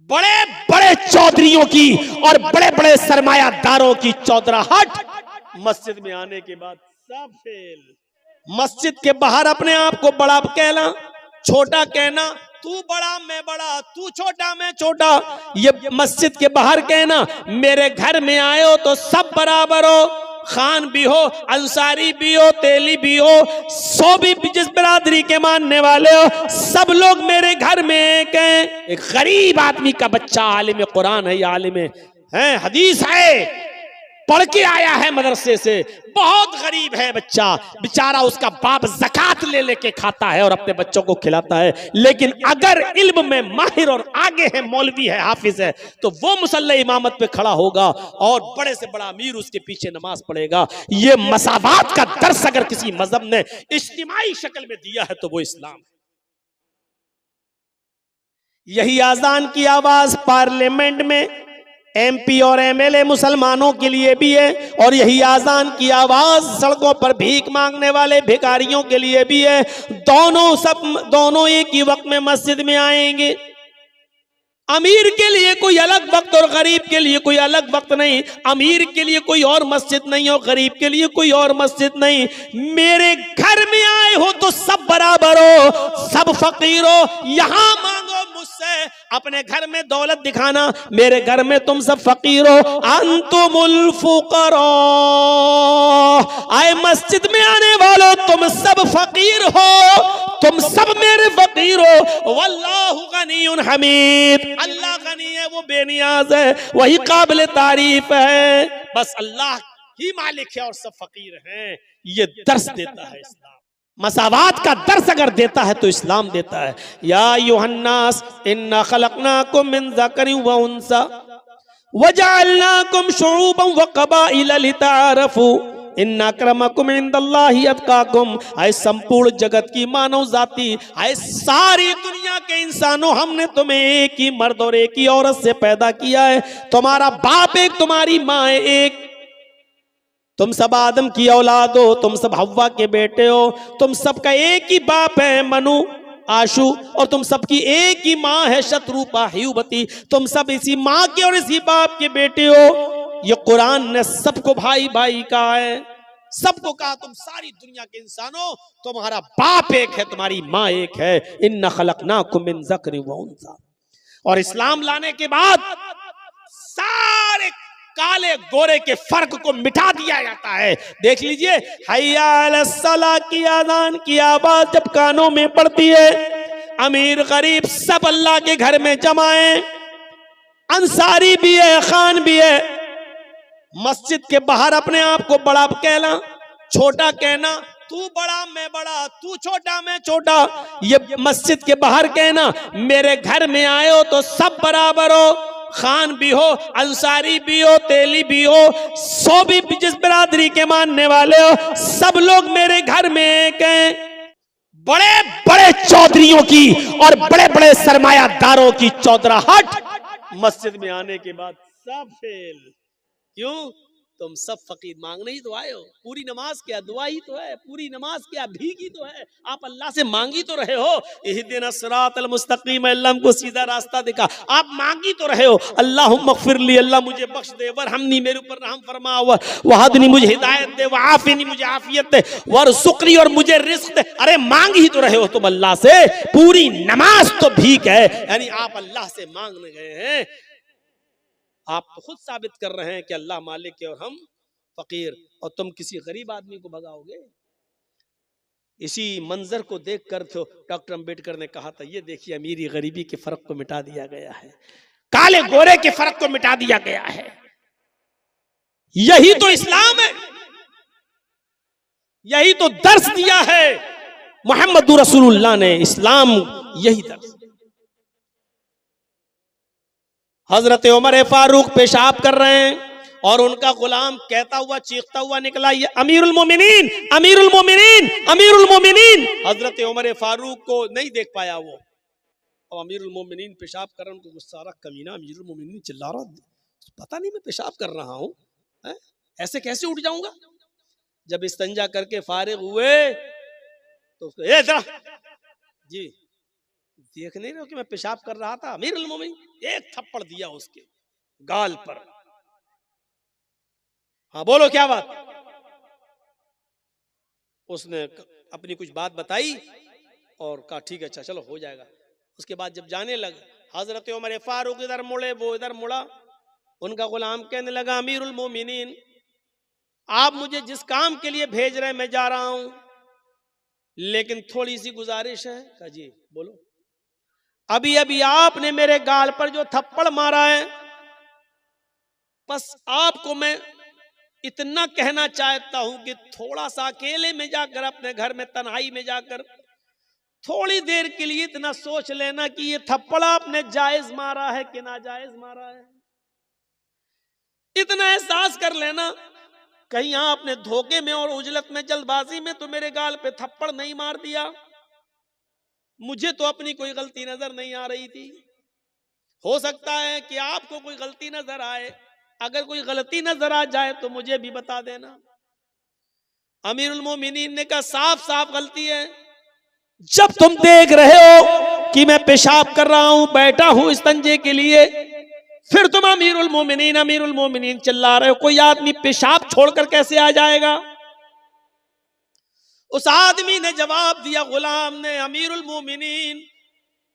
बड़े बड़े चौधरियों की और बड़े बड़े सरमायादारों की चौधराहट मस्जिद में आने के बाद सब फेल। मस्जिद के बाहर अपने आप को बड़ा कहना, छोटा कहना, तू बड़ा मैं बड़ा, तू छोटा मैं छोटा, ये मस्जिद के बाहर कहना। मेरे घर में आए हो तो सब बराबर हो, खान भी हो, अंसारी भी हो, तेली भी हो, सो भी जिस बिरादरी के मानने वाले हो, सब लोग मेरे घर में एक हैं। एक गरीब आदमी का बच्चा आलिम कुरान है, आलिम है, हदीस है, पढ़ के आया है मदरसे से, बहुत गरीब है बच्चा बेचारा, उसका बाप ज़कात ले लेके खाता है और अपने बच्चों को खिलाता है। लेकिन अगर इल्म में माहिर और आगे है, मौलवी है, हाफिज है, तो वो मुसल्ले इमामत पे खड़ा होगा और बड़े से बड़ा अमीर उसके पीछे नमाज पढ़ेगा। ये मसावात का दर्स अगर किसी मजहब ने इज्तिमाई शक्ल में दिया है तो वो इस्लाम है। यही आजान की आवाज पार्लियामेंट में एमपी और एमएलए मुसलमानों के लिए भी है, और यही आजान की आवाज सड़कों पर भीख मांगने वाले भिखारियों के लिए भी है। दोनों एक ही वक्त में मस्जिद में आएंगे। अमीर के लिए कोई अलग वक्त और गरीब के लिए कोई अलग वक्त नहीं। अमीर के लिए कोई और मस्जिद नहीं और गरीब के लिए कोई और मस्जिद नहीं। मेरे घर में आए हो तो सब बराबर हो, सब फकीर हो। यहां मांगो मुझसे, अपने घर में दौलत दिखाना, मेरे घर में तुम सब फकीर हो। अंतुमुल फुकरा, आए मस्जिद में आने वालों तुम सब फकीर हो, तुम सब मेरे फकीर हो। वल्लाहु गनीयुन हमीद, अल्लाह गनी है, वो बेनियाज है, वही काबिल तारीफ है। बस अल्लाह ही मालिक है और सब फकीर हैं। ये दर्स देता है इस्लाम। मसावात का दर्स अगर देता है तो इस्लाम देता है। या युहन्नास इन्ना खलकनाकुम मिन ज़करिन व उन्सा वजअलनाकुम शुऊबन व क़बाइल लितारफू इन्ना अक्रमकुम इंदल्लाहि अत्काकुम। आए संपूर्ण जगत की मानव जाति, आए सारी दुनिया के इंसानों, हमने तुम्हें एक ही मर्द और एक ही औरत से पैदा किया है। तुम्हारा बाप एक, तुम्हारी माँ एक, तुम सब आदम की औलाद हो, तुम सब हव्वा के बेटे हो, तुम सबका एक ही बाप है मनु आशु, और तुम सबकी एक ही माँ है शत्रुपा हियुबती। तुम सब इसी माँ के और इसी बाप के बेटे हो। ये कुरान ने सबको भाई भाई कहा है, सबको कहा तुम सारी दुनिया के इंसानों, तुम्हारा बाप एक है, तुम्हारी माँ एक है। इन्ना खलकनाकुम मिन ज़करिन व उन्सा। और इस्लाम लाने के बाद सारे काले गोरे के फर्क को मिटा दिया जाता है। देख लीजिए, हय्या अलस सलाह की आज़ान की आवाज जब कानों में पड़ती है, अमीर गरीब सब अल्लाह के घर में जमाए, अंसारी भी है, खान भी है। मस्जिद के बाहर अपने आप को बड़ा कहना, छोटा कहना, तू बड़ा मैं बड़ा, तू छोटा मैं छोटा, ये मस्जिद के बाहर कहना। मेरे घर में आए हो तो सब बराबर हो, खान भी हो, अंसारी भी हो, तेली भी हो, सो भी जिस बिरादरी के मानने वाले हो, सब लोग मेरे घर में एक हैं। बड़े बड़े चौधरियों की और बड़े बड़े सरमायादारों की चौधराहट मस्जिद में आने के बाद सब फेल। क्यों? तुम सब फकीर मांगने ही तो आए हो। पूरी नमाज क्या दुआ ही तो है, पूरी नमाज क्या भीख ही तो है। आप अल्लाह से मांगी तो रहे हो, इहदिना सिरातल मुस्तकीम, अल्लाह हमको सीधा रास्ता दिखा। आप मांगी तो रहे हो, अल्लाहुम्मा ग़फ़िरली, अल्लाह मुझे बख्श दे, वरहमनी, मेरे ऊपर रहम फरमा, वहदनी, मुझे हिदायत दे, वआफ़िनी, मुझे आफियत दे, वरज़ुक़नी, और मुझे रिज़्क़ दे। अरे मांग ही तो रहे हो तुम अल्लाह से। पूरी नमाज तो भीख है, यानी आप अल्लाह से मांगने गए हैं। आप तो खुद साबित कर रहे हैं कि अल्लाह मालिक है और हम फकीर, और तुम किसी गरीब आदमी को भगाओगे। इसी मंजर को देखकर तो डॉक्टर अंबेडकर ने कहा था, ये देखिए अमीरी गरीबी के फर्क को मिटा दिया गया है, काले गोरे के फर्क को मिटा दिया गया है। यही तो इस्लाम है, यही तो दर्स दिया है मोहम्मद रसूलुल्लाह ने। इस्लाम यही दर्स। हजरत उमर फारूक पेशाब कर रहे हैं और उनका गुलाम कहता हुआ चीखता हुआ निकला, ये अमीरुल मोमिनीन, अमीरुल मोमिनीन, अमीरुल मोमिनीन। हजरत उमर फारूक को नहीं देख पाया वो, और अमीरुल मोमिनीन पेशाब कर रहे, उनको गुस्सा आ रहा, कमीना अमीरुल मोमिनीन चिल्ला रहा, पता नहीं मैं पेशाब कर रहा हूं, ऐसे कैसे उठ जाऊंगा। जब इस्तंजा करके फारिग हुए तो उसको जी देख नहीं रहे हो कि मैं पेशाब कर रहा था? अमीरुल मोमिनीन, एक थप्पड़ दिया उसके गाल पर। हाँ बोलो क्या बात? उसने अपनी कुछ बात बताई और कहा ठीक है अच्छा चलो हो जाएगा। उसके बाद जब जाने लगे, हजरत उमर फारूक इधर मुड़े, वो इधर मुड़ा। उनका गुलाम कहने लगा, अमीरुल मोमिनीन, आप मुझे जिस काम के लिए भेज रहे हैं मैं जा रहा हूं, लेकिन थोड़ी सी गुजारिश है। कहा जी बोलो। अभी अभी आपने मेरे गाल पर जो थप्पड़ मारा है, बस आपको मैं इतना कहना चाहता हूं कि थोड़ा सा अकेले में जाकर, अपने घर में तन्हाई में जाकर थोड़ी देर के लिए इतना सोच लेना कि ये थप्पड़ आपने जायज मारा है कि नाजायज मारा है। इतना एहसास कर लेना, कहीं आपने धोखे में और उजलत में, जल्दबाजी में तो मेरे गाल पे थप्पड़ नहीं मार दिया। मुझे तो अपनी कोई गलती नजर नहीं आ रही थी। हो सकता है कि आपको कोई गलती नजर आए। अगर कोई गलती नजर आ जाए तो मुझे भी बता देना। अमीरुल मोमिनीन ने कहा, साफ साफ गलती है। जब तुम देख रहे हो कि मैं पेशाब कर रहा हूं, बैठा हूं इस्तंजे के लिए, फिर तुम अमीरुल मोमिनीन चिल्ला रहे हो। कोई आदमी पेशाब छोड़कर कैसे आ जाएगा? उस आदमी ने जवाब दिया, गुलाम ने, अमीरुल मोमिनीन,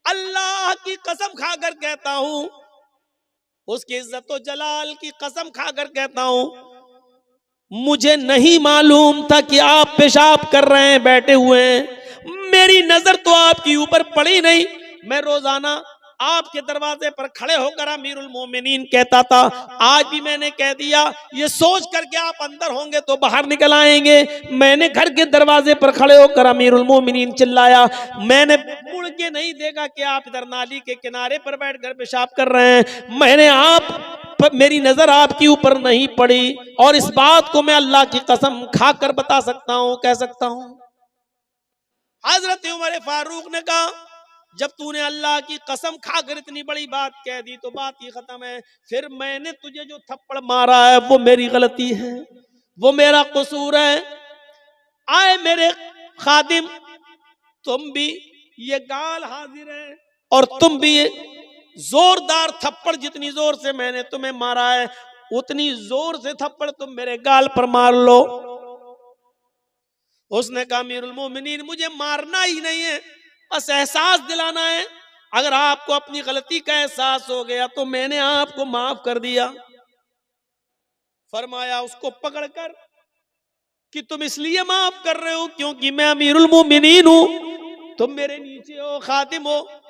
अल्लाह की कसम खाकर कहता हूं, उसकी इज्जत व जलाल की कसम खाकर कहता हूं, मुझे नहीं मालूम था कि आप पेशाब कर रहे हैं बैठे हुए हैं। मेरी नजर तो आपके ऊपर पड़ी नहीं। मैं रोजाना आपके दरवाजे पर खड़े होकर अमीरुल मोमिनीन कहता था। आज भी मैंने कह दिया, ये सोच करके आप अंदर होंगे तो बाहर निकल आएंगे। मैंने घर के दरवाजे पर खड़े होकर अमीरुल मोमिनीन चिल्लाया। मैंने मुड़ के नहीं देखा कि आप इधर नाली के किनारे पर बैठकर पेशाब कर रहे हैं। मैंने मेरी नजर आपके ऊपर नहीं पड़ी, और इस बात को मैं अल्लाह की कसम खाकर बता सकता हूं, कह सकता हूं। हजरत उमर फारूक ने कहा, जब तूने अल्लाह की कसम खाकर इतनी बड़ी बात कह दी तो बात ही खत्म है। फिर मैंने तुझे जो थप्पड़ मारा है वो मेरी गलती है, वो मेरा कसूर है। आए मेरे खादिम, तुम भी, ये गाल हाजिर है, और तुम भी जोरदार थप्पड़, जितनी जोर से मैंने तुम्हें मारा है उतनी जोर से थप्पड़ तुम मेरे गाल पर मार लो। उसने कहा, अमीरुल मोमिनीन, मुझे मारना ही नहीं है, बस एहसास दिलाना है। अगर आपको अपनी गलती का एहसास हो गया तो मैंने आपको माफ कर दिया। फरमाया उसको पकड़कर कि तुम इसलिए माफ कर रहे हो क्योंकि मैं अमीरुल मोमिनीन हूं, तुम मेरे नीचे हो, खातिम हो।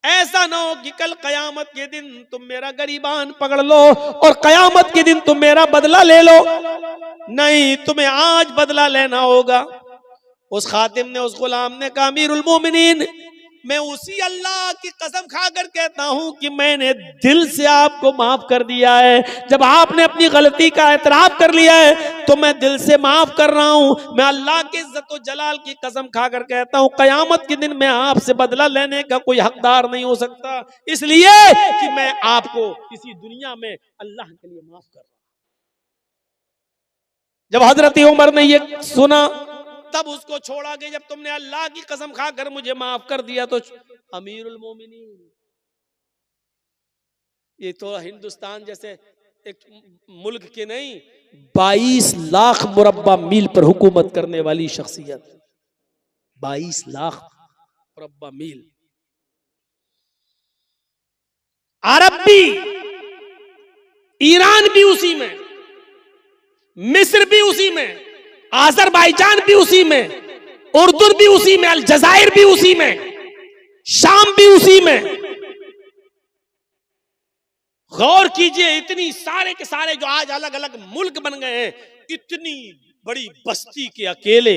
ऐसा ना हो कि कल कयामत के दिन तुम मेरा गरीबान पकड़ लो और कयामत के दिन तुम मेरा बदला ले लो। नहीं, तुम्हें आज बदला लेना होगा। उस खातिम ने, उस गुलाम ने कहा, अमीरुल मोमिनीन, मैं उसी अल्लाह की कसम खाकर कहता हूं कि मैंने दिल से आपको माफ कर दिया है। जब आपने अपनी गलती का एतराफ कर लिया है तो मैं दिल से माफ कर रहा हूं। मैं अल्लाह की इज्जत व जलाल की कसम खाकर कहता हूं, कयामत के दिन मैं आपसे बदला लेने का कोई हकदार नहीं हो सकता, इसलिए कि मैं आपको इसी दुनिया में अल्लाह के लिए माफ कर रहा हूं। जब हजरत उमर ने ये सुना तब उसको छोड़ा कि जब तुमने अल्लाह की कसम खाकर मुझे माफ कर दिया तो अमीरुल मोमिनीन। ये तो हिंदुस्तान जैसे एक मुल्क के नहीं, 22 लाख मुरब्बा मील पर हुकूमत करने वाली शख्सियत, 22 लाख मुरब्बा मील। अरब भी, ईरान भी उसी में, मिस्र भी उसी में, आजरबाईजान भी उसी में, उर्दू भी उसी में, अलजायर भी उसी में, शाम भी उसी में। गौर कीजिए, इतनी सारे के सारे जो आज अलग अलग मुल्क बन गए हैं, इतनी बड़ी बस्ती के अकेले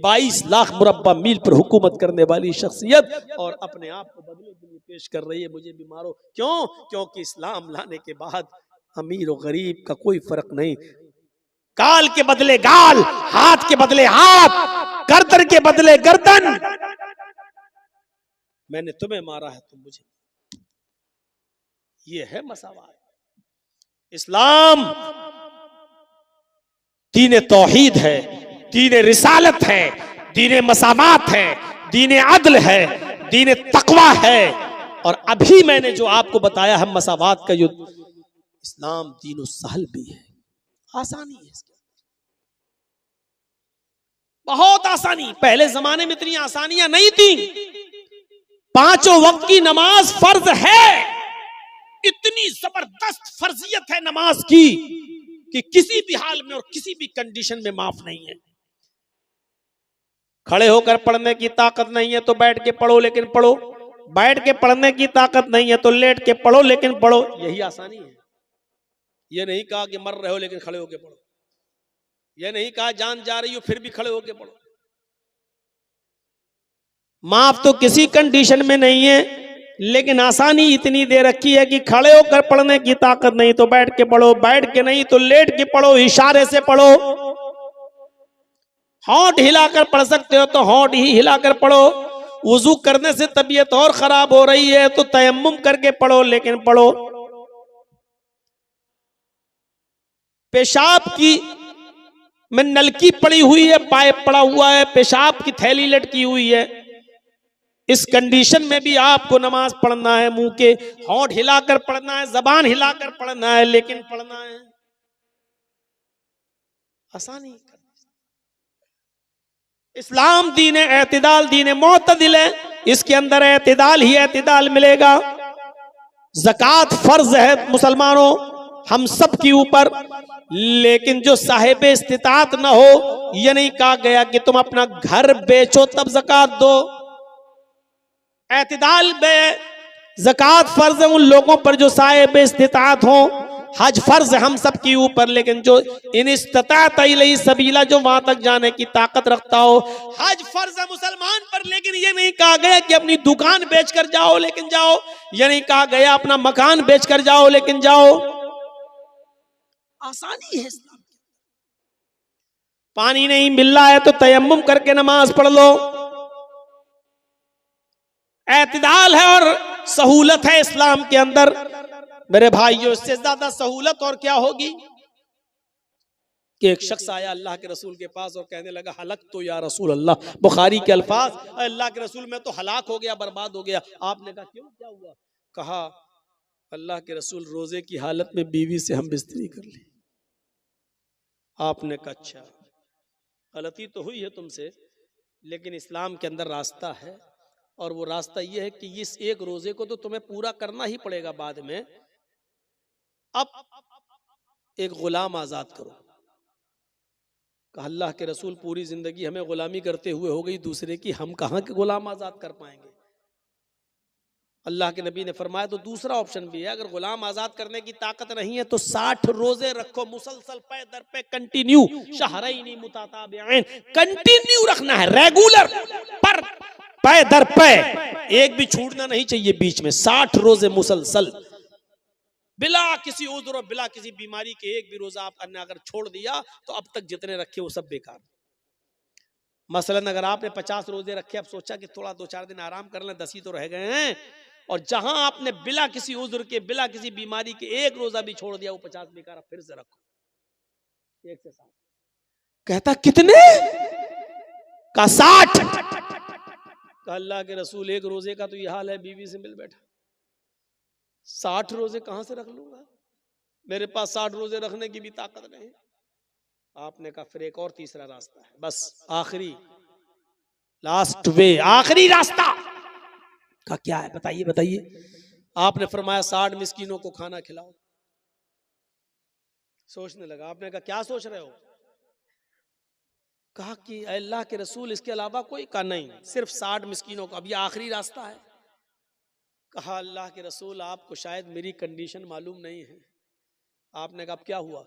22 लाख मुरब्बा मील पर हुकूमत करने वाली शख्सियत, और अपने आप को बदले के लिए पेश कर रही है, मुझे भी मारो। क्यों? क्योंकि इस्लाम लाने के बाद अमीर और गरीब का कोई फर्क नहीं। गाल के बदले गाल, हाथ के बदले हाथ, गर्दन के बदले गर्दन। मैंने तुम्हें मारा है, तुम मुझे। ये है मसावात। इस्लाम दीन तौहीद है, दीन रिसालत है, दीन मसावात है, दीन अदल है, दीन तकवा है। और अभी मैंने जो आपको बताया है मसावात का युद्ध, इस्लाम दीन सहल भी है, आसानी है इसके, बहुत आसानी। पहले जमाने में इतनी आसानियां नहीं थी। 5 वक्त की नमाज फर्ज है, इतनी जबरदस्त फर्जियत है नमाज की कि किसी भी हाल में और किसी भी कंडीशन में माफ नहीं है। खड़े होकर पढ़ने की ताकत नहीं है तो बैठ के पढ़ो लेकिन पढ़ो, बैठ के पढ़ने की ताकत नहीं है तो लेट के पढ़ो लेकिन पढ़ो, यही आसानी है। यह नहीं कहा कि मर रहे हो लेकिन खड़े होकर पढ़ो, यह नहीं कहा जान जा रही हो फिर भी खड़े होकर पढ़ो। माफ तो किसी कंडीशन में नहीं है, लेकिन आसानी इतनी दे रखी है कि खड़े होकर पढ़ने की ताकत नहीं तो बैठ के पढ़ो, बैठ के नहीं तो लेट के पढ़ो, इशारे से पढ़ो। होंठ हिलाकर पढ़ सकते हो तो होंठ ही हिलाकर पढ़ो। वुजू करने से तबीयत और खराब हो रही है तो तयम्मुम करके पढ़ो लेकिन पढ़ो। पेशाब की में नलकी पड़ी हुई है, पाइप पड़ा हुआ है, पेशाब की थैली लटकी हुई है, इस कंडीशन में भी आपको नमाज पढ़ना है। मुंह के होंठ हिलाकर पढ़ना है, जबान हिलाकर पढ़ना है, लेकिन पढ़ना है। आसानी। इस्लाम दीन एतदाल, दीन मोतदिल है, इसके अंदर एतदाल ही एतदाल मिलेगा। ज़कात फर्ज है मुसलमानों हम सब के ऊपर, लेकिन जो साहिब इस्तिताअत न हो, यह नहीं कहा गया कि तुम अपना घर बेचो तब ज़कात दो। एतदाल में ज़कात फर्ज है उन लोगों पर जो साहिब इस्तिताअत हो। हज फर्ज है हम सब के ऊपर, लेकिन जो इन इस्तिताअत इलैहि सबीला, जो वहां तक जाने की ताकत रखता हो। हज फर्ज है मुसलमान पर, लेकिन ये नहीं कहा गया कि अपनी दुकान बेचकर जाओ लेकिन जाओ, ये नहीं कहा गया अपना मकान बेचकर जाओ लेकिन जाओ। आसानी है इस्लाम। पानी नहीं मिल रहा है तो तयम्मुम करके नमाज पढ़ लो। एतदाल है और सहूलत है इस्लाम के अंदर। मेरे भाइयों, इससे ज्यादा सहूलत और क्या होगी कि एक शख्स आया अल्लाह के रसूल के पास और कहने लगा हलक तो या रसूल अल्लाह, बुखारी के अल्फाज, अल्लाह के रसूल मैं तो हलाक हो गया, बर्बाद हो गया। आपने कहा क्यों, क्या हुआ? कहा अल्लाह के रसूल रोजे की हालत में बीवी से हम बिस्तरी कर ली। आपने कहा अच्छा, गलती तो हुई है तुमसे, लेकिन इस्लाम के अंदर रास्ता है, और वो रास्ता ये है कि इस एक रोजे को तो तुम्हें पूरा करना ही पड़ेगा बाद में। अब एक गुलाम आजाद करो। कहा अल्लाह के रसूल पूरी जिंदगी हमें गुलामी करते हुए हो गई दूसरे की, हम कहां के गुलाम आजाद कर पाएंगे। अल्लाह के नबी ने फरमाया तो दूसरा ऑप्शन भी है, अगर गुलाम आजाद करने की ताकत नहीं है तो 60 रोजे रखो मुसलसल, पे दर पे कंटिन्यू, शहरैनी मुतताबिऐन, कंटिन्यू रखना है, रेगुलर, पर पे दर पे, एक भी छूटना नहीं चाहिए बीच में। 60 रोजे मुसलसल बिला किसी उज़्र और बिला किसी बीमारी के, एक भी रोजा आपने अगर छोड़ दिया तो अब तक जितने रखे वो सब बेकार। मसलन अगर आपने 50 रोजे रखे, अब सोचा कि थोड़ा 2-4 दिन आराम कर लें, 10 ही तो रह गए हैं, और जहां आपने बिला किसी उज़्र के, बिला किसी बीमारी के एक रोजा भी छोड़ दिया, वो 50 बेकार। फिर से रखो, 1 से 7। कहता कितने? का 60। अल्लाह के रसूल एक रोजे का तो ये हाल है, बीवी से मिल बैठा, 60 रोजे कहां से रख लूंगा, मेरे पास 60 रोजे रखने की भी ताकत नहीं। आपने कहा फिर एक और तीसरा रास्ता है, बस आखिरी, लास्ट वे, आखिरी रास्ता। का क्या है बताइए बताइए। आपने फरमाया 60 मिस्कीनों को खाना खिलाओ। सोचने लगा। आपने कहा क्या सोच रहे हो? कहा कि अल्लाह के रसूल इसके अलावा कोई? का नहीं, सिर्फ 60 मिस्कीनों को, अब ये आखिरी रास्ता है। कहा अल्लाह के रसूल आपको शायद मेरी कंडीशन मालूम नहीं है। आपने कहा क्या हुआ?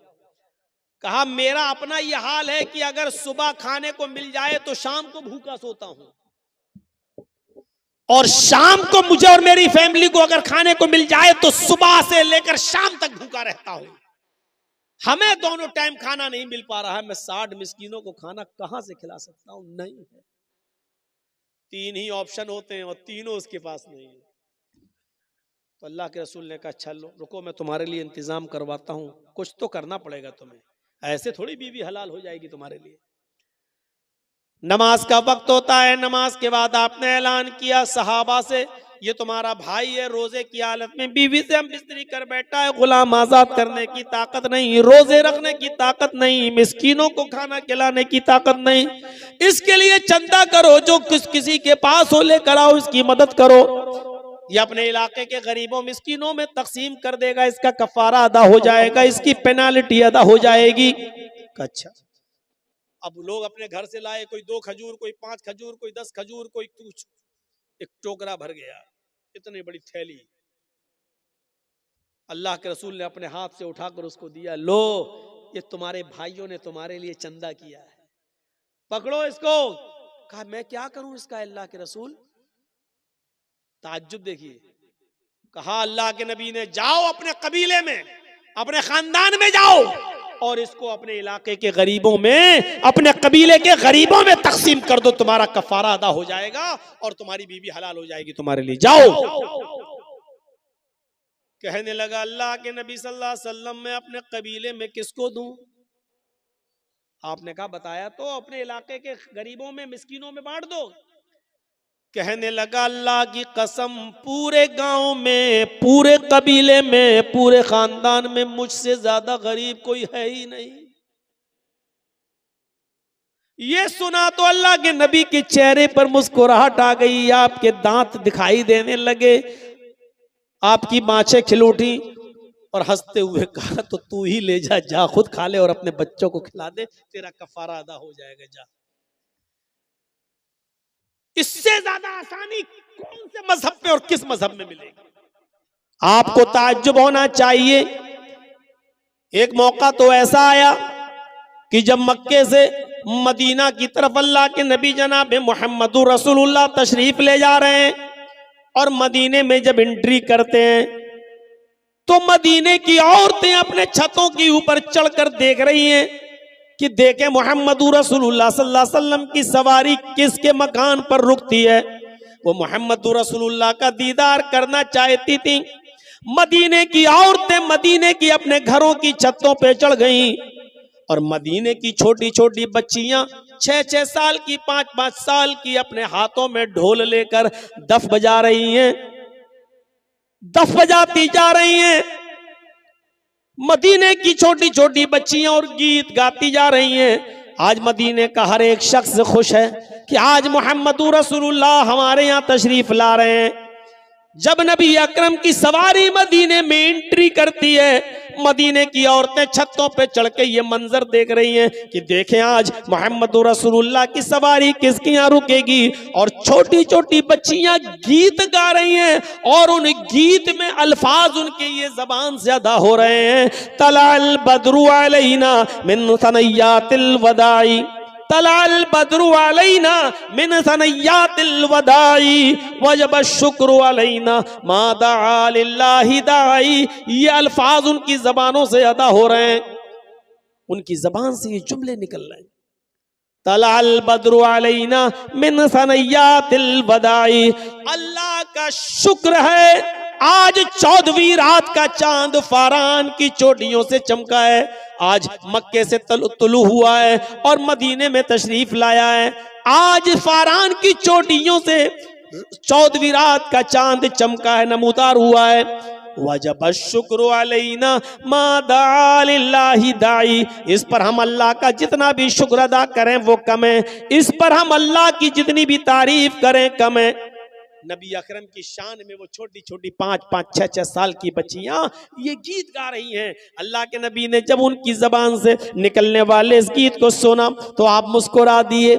कहा मेरा अपना ये हाल है कि अगर सुबह खाने को मिल जाए तो शाम को भूखा सोता हूं, और शाम को मुझे और मेरी फैमिली को अगर खाने को मिल जाए तो सुबह से लेकर शाम तक भूखा रहता हूं। हमें दोनों टाइम खाना नहीं मिल पा रहा है, मैं 60 मिस्कीनों को खाना कहां से खिला सकता हूं? नहीं है। 3 ही ऑप्शन होते हैं और तीनों उसके पास नहीं है। तो अल्लाह के रसूल ने कहा चलो रुको, मैं तुम्हारे लिए इंतजाम करवाता हूं, कुछ तो करना पड़ेगा तुम्हें, ऐसे थोड़ी बीवी हलाल हो जाएगी तुम्हारे लिए। नमाज का वक्त होता है, नमाज के बाद आपने ऐलान किया सहाबा से, ये तुम्हारा भाई है, रोजे की हालत में बीवी से हम बिस्तरी कर बैठा है, गुलाम आजाद करने की ताकत नहीं, रोजे रखने की ताकत नहीं, मिस्कीनों को खाना खिलाने की ताकत नहीं, इसके लिए चंदा करो, जो किसी के पास हो लेकर आओ, इसकी मदद करो। ये अपने इलाके के गरीबों मिस्कीनों में तकसीम कर देगा, इसका कफारा अदा हो जाएगा, इसकी पेनाल्टी अदा हो जाएगी। अच्छा, अब लोग अपने घर से लाए, कोई 2 खजूर, कोई 5 खजूर, कोई 10 खजूर, कोई कुछ, एक टोकरा भर गया, इतनी बड़ी थैली। अल्लाह के रसूल ने अपने हाथ से उठाकर उसको दिया, लो ये तुम्हारे भाइयों ने तुम्हारे लिए चंदा किया है, पकड़ो इसको। कहा मैं क्या करूं इसका अल्लाह के रसूल? ताज्जुब देखिए। कहा अल्लाह के नबी ने, जाओ अपने कबीले में, अपने खानदान में जाओ और इसको अपने इलाके के गरीबों में, अपने कबीले के गरीबों में तकसीम कर दो, तुम्हारा कफारा अदा हो जाएगा और तुम्हारी बीवी हलाल हो जाएगी तुम्हारे लिए, जाओ। कहने लगा अल्लाह के नबी सल्लल्लाहु अलैहि वसल्लम, मैं अपने कबीले में किसको दूं? आपने कहा बताया तो, अपने इलाके के गरीबों में, मिस्कीनों में बांट दो। कहने लगा अल्लाह की कसम, पूरे गांव में, पूरे कबीले में, पूरे खानदान में मुझसे ज्यादा गरीब कोई है ही नहीं। ये सुना तो अल्लाह के नबी के चेहरे पर मुस्कुराहट आ गई, आपके दांत दिखाई देने लगे, आपकी बाँछें खिल उठी और हंसते हुए कहा तो तू ही ले जा, जा खुद खा ले और अपने बच्चों को खिला दे, तेरा कफारा अदा हो जाएगा, जा। इससे ज्यादा आसानी कौन से मजहब पे और किस मजहब में मिलेगी? आपको ताज्जुब होना चाहिए। एक मौका तो ऐसा आया कि जब मक्के से मदीना की तरफ अल्लाह के नबी जनाब मुहम्मदुर रसूलुल्लाह तशरीफ ले जा रहे हैं और मदीने में जब एंट्री करते हैं तो मदीने की औरतें अपने छतों के ऊपर चढ़कर देख रही हैं कि देखें मुहम्मदुर रसूलुल्लाह सल्लल्लाहु अलैहि वसल्लम की सवारी किसके मकान पर रुकती है। वो मुहम्मदुर रसूलुल्लाह का दीदार करना चाहती थी। मदीने की औरतें मदीने की अपने घरों की छतों पे चढ़ गईं और मदीने की छोटी छोटी बच्चियां 6-6 साल की, 5-5 साल की, अपने हाथों में ढोल लेकर दफ बजा रही हैं, दफ बजाती जा रही हैं। मदीने की छोटी छोटी बच्चियां और गीत गाती जा रही हैं। आज मदीने का हर एक शख्स खुश है कि आज मुहम्मदुर रसूलुल्लाह हमारे यहाँ तशरीफ ला रहे हैं। जब नबी अकरम की सवारी मदीने में एंट्री करती है, मदीने की औरतें छतों पे चढ़ के ये मंजर देख रही हैं कि देखें आज मुहम्मदुर रसूलुल्लाह की सवारी किसके यहाँ रुकेगी। और छोटी छोटी बच्चियां गीत गा रही हैं और उन गीत में अल्फाज उनके ये जबान से अदा हो रहे हैं, तलाल बद्रु अलैना मिन सनय्यातिल वदाई, तलाल बद्रु अलैना मिन सनय्यातिल वदाई वजब शुक्र अलैना मा दआ लिल्लाहि दाई। ये अल्फाज उनकी जबानों से अदा हो रहे हैं, उनकी जबान से ये जुमले निकल रहे हैं, तलाल बद्रु अलैना मिन सनय्यातिल वदाई। अल्लाह का शुक्र है आज 14वीं रात का चांद फारान की चोटियों से चमका है। आज मक्के से तुलू हुआ है और मदीने में तशरीफ लाया है। आज फारान की चोटियों से 14वीं रात का चांद चमका है, नमूदार हुआ है। वजब शुक्र अलैना मा दआ लिल्लाहि दाई। इस पर हम अल्लाह का जितना भी शुक्र अदा करें वो कम है, इस पर हम अल्लाह की जितनी भी तारीफ करें कम है। नबी अकरम की शान में वो छोटी छोटी 5-5, 6-6 साल की बच्चियां ये गीत गा रही हैं। अल्लाह के नबी ने जब उनकी जबान से निकलने वाले इस गीत को सुना तो आप मुस्कुरा दिए।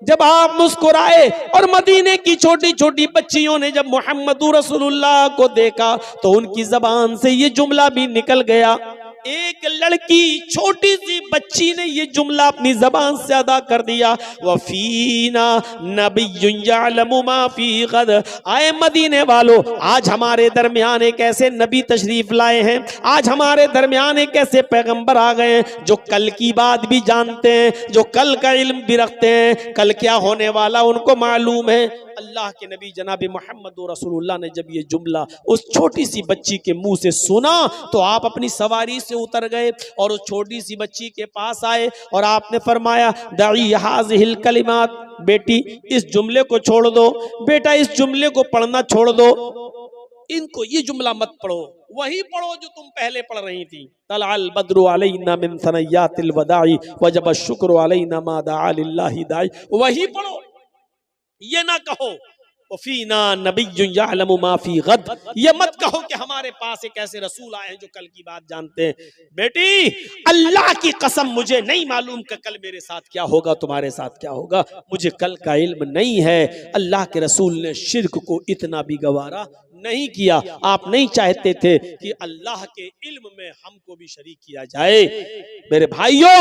जब आप मुस्कुराए और मदीने की छोटी छोटी बच्चियों ने जब मुहम्मदुर रसूलुल्लाह को देखा तो उनकी जबान से ये जुमला भी निकल गया। एक लड़की छोटी सी बच्ची ने ये जुमला अपनी जबान से अदा कर दिया, वफीना नबियुन यअलमु मा फी गद। आए मदीने वालों, आज हमारे दरमियान एक ऐसे नबी तशरीफ लाए हैं, आज हमारे दरमियान एक ऐसे पैगंबर आ गए हैं जो कल की बात भी जानते हैं, जो कल का इल्म भी रखते हैं, कल क्या होने वाला उनको मालूम है। अल्लाह के नबी जनाब मुहम्मद रसूलुल्लाह ने जब ये जुमला उस छोटी सी बच्ची के मुंह से सुना तो आप अपनी सवारी से से उतर गए और उस छोटी सी बच्ची के पास आए और आपने फरमाया दई हाज़िहिल कलिमात, बेटी इस जुमले को छोड़ दो, बेटा इस जुमले को पढ़ना छोड़ दो, इनको ये जुमला मत पढ़ो, वही पढ़ो जो तुम पहले पढ़ रही थी। तलअल बद्रु अलैना मिन सनयातिल वदाई वजब शुक्र अलैना मा दआ लिल्लाहि दाई, वही पढ़ो, ये ना कहो फीना नबिय्युन यअलमु मा फी गद, ये मत कहो कि हमारे पास एक ऐसे रसूल आए हैं जो कल की बात जानते हैं। बेटी अल्लाह की कसम मुझे नहीं मालूम कि कल मेरे साथ क्या होगा, तुम्हारे साथ क्या होगा, मुझे कल का इल्म नहीं है। अल्लाह के रसूल ने शिर्क को इतना भी गवारा नहीं किया। आप नहीं चाहते थे कि अल्लाह के इल्म में हमको भी शरीक किया जाए। मेरे भाइयों,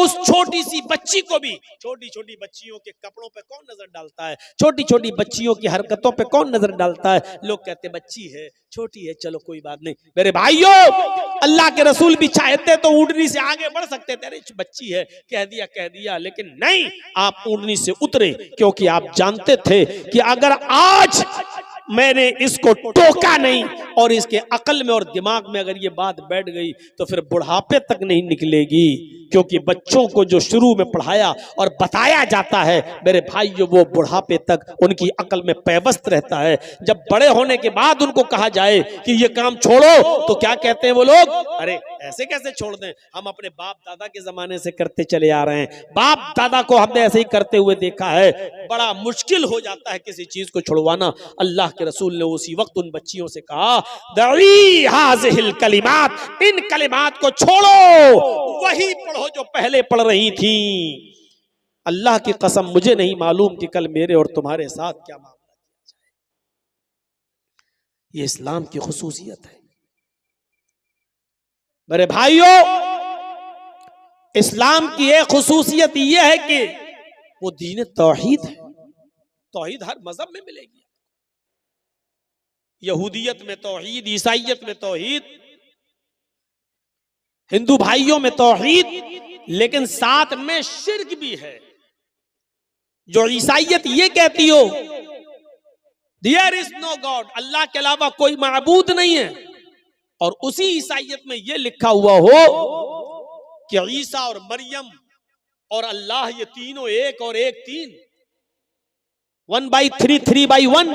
उस छोटी सी बच्ची को भी, छोटी छोटी बच्चियों के कपड़ों पे कौन नजर डालता है, छोटी छोटी बच्चियों की हरकतों पे कौन नजर डालता है? लोग कहते बच्ची है, छोटी है, चलो कोई बात नहीं। मेरे भाइयों, अल्लाह के रसूल भी चाहते तो ऊँटनी से आगे बढ़ सकते थे, अरे बच्ची है कह दिया, लेकिन नहीं, आप ऊँटनी से उतरे क्योंकि आप जानते थे कि अगर आज मैंने इसको टोका नहीं और इसके अकल में और दिमाग में अगर ये बात बैठ गई तो फिर बुढ़ापे तक नहीं निकलेगी। क्योंकि बच्चों को जो शुरू में पढ़ाया और बताया जाता है मेरे भाइयों, वो बुढ़ापे तक उनकी अकल में पैवस्त रहता है। जब बड़े होने के बाद उनको कहा जाए कि ये काम छोड़ो तो क्या कहते हैं वो लोग, अरे ऐसे कैसे छोड़ दें, हम अपने बाप दादा के जमाने से करते चले आ रहे हैं, बाप दादा को हमने ऐसे ही करते हुए देखा है। बड़ा मुश्किल हो जाता है किसी चीज को छुड़वाना। अल्लाह के रसूल ने उसी वक्त उन बच्चियों से कहा दई हाज़िहिल कलिमात, इन कलिमात को छोड़ो, वही पढ़ो जो पहले पढ़ रही थी। अल्लाह की कसम मुझे नहीं मालूम कि कल मेरे और तुम्हारे साथ क्या मामला किया जाए। ये इस्लाम की खुसूसियत है मेरे भाइयों। इस्लाम की एक खुसूसियत यह है कि वो दीन तौहीद है। तौहीद हर मजहब में मिलेगी, यहूदियत में तौहीद, ईसाइयत में तौहीद, हिंदू भाइयों में तौहीद, लेकिन साथ में शिर्क भी है। जो ईसाइयत ये कहती हो देयर इज नो गॉड, अल्लाह के अलावा कोई माबूद नहीं है, और उसी ईसाइयत में ये लिखा हुआ हो कि ईसा और मरियम और अल्लाह ये तीनों एक और एक तीन, 1/3 3/1,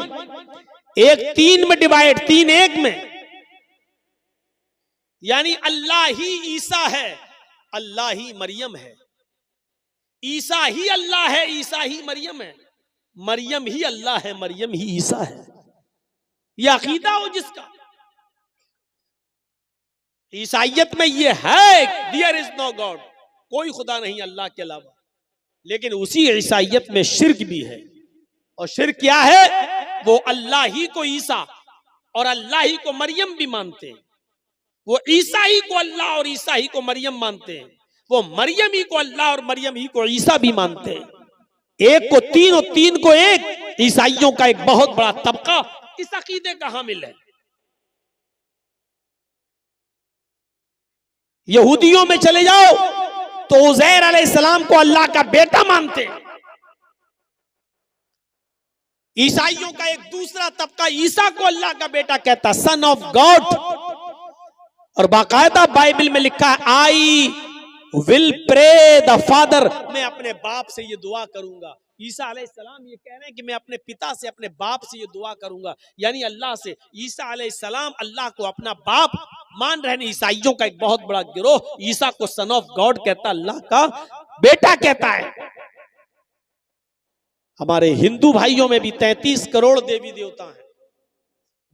एक 3 में डिवाइड, 3 1 में, यानी अल्लाह ही ईसा है, अल्लाह ही मरियम है, ईसा ही अल्लाह है, ईसा ही मरियम है, मरियम ही अल्लाह है, मरियम ही ईसा है। यह अकीदा हो जिसका, ईसाइयत में यह है देयर इज नो गॉड, कोई खुदा नहीं अल्लाह के अलावा, लेकिन उसी ईसाइयत में शिर्क भी है। और शिर्क क्या है? वो अल्लाह ही को ईसा और अल्लाह ही को मरियम भी मानते हैं। वो ईसा ही को अल्लाह और ईसा ही को मरियम मानते हैं, वो मरियम ही को अल्लाह और मरियम ही को ईसा भी मानते हैं। एक को तीन और तीन को एक, ईसाइयों का एक बहुत बड़ा तबका इस अकीदे का हामिल है। यहूदियों में चले जाओ तो उज़ैर अलैहिस्सलाम को अल्लाह का बेटा मानते हैं। ईसाइयों का एक दूसरा तबका ईसा को अल्लाह का बेटा कहता, सन ऑफ गॉड, और बाकायदा बाइबल में लिखा है I will pray the father, मैं अपने बाप से ये दुआ करूंगा। ईसा अलैहिस्सलाम ये कह रहे हैं कि मैं अपने पिता से, अपने बाप से ये दुआ करूंगा, यानी अल्लाह से। ईसा अलैहिस्सलाम अल्लाह को अपना बाप मान रहे हैं। ईसाइयों का एक बहुत बड़ा गिरोह ईसा को सन ऑफ गॉड कहता, अल्लाह का बेटा कहता है। हमारे हिंदू भाइयों में भी 33 करोड़ देवी देवता हैं,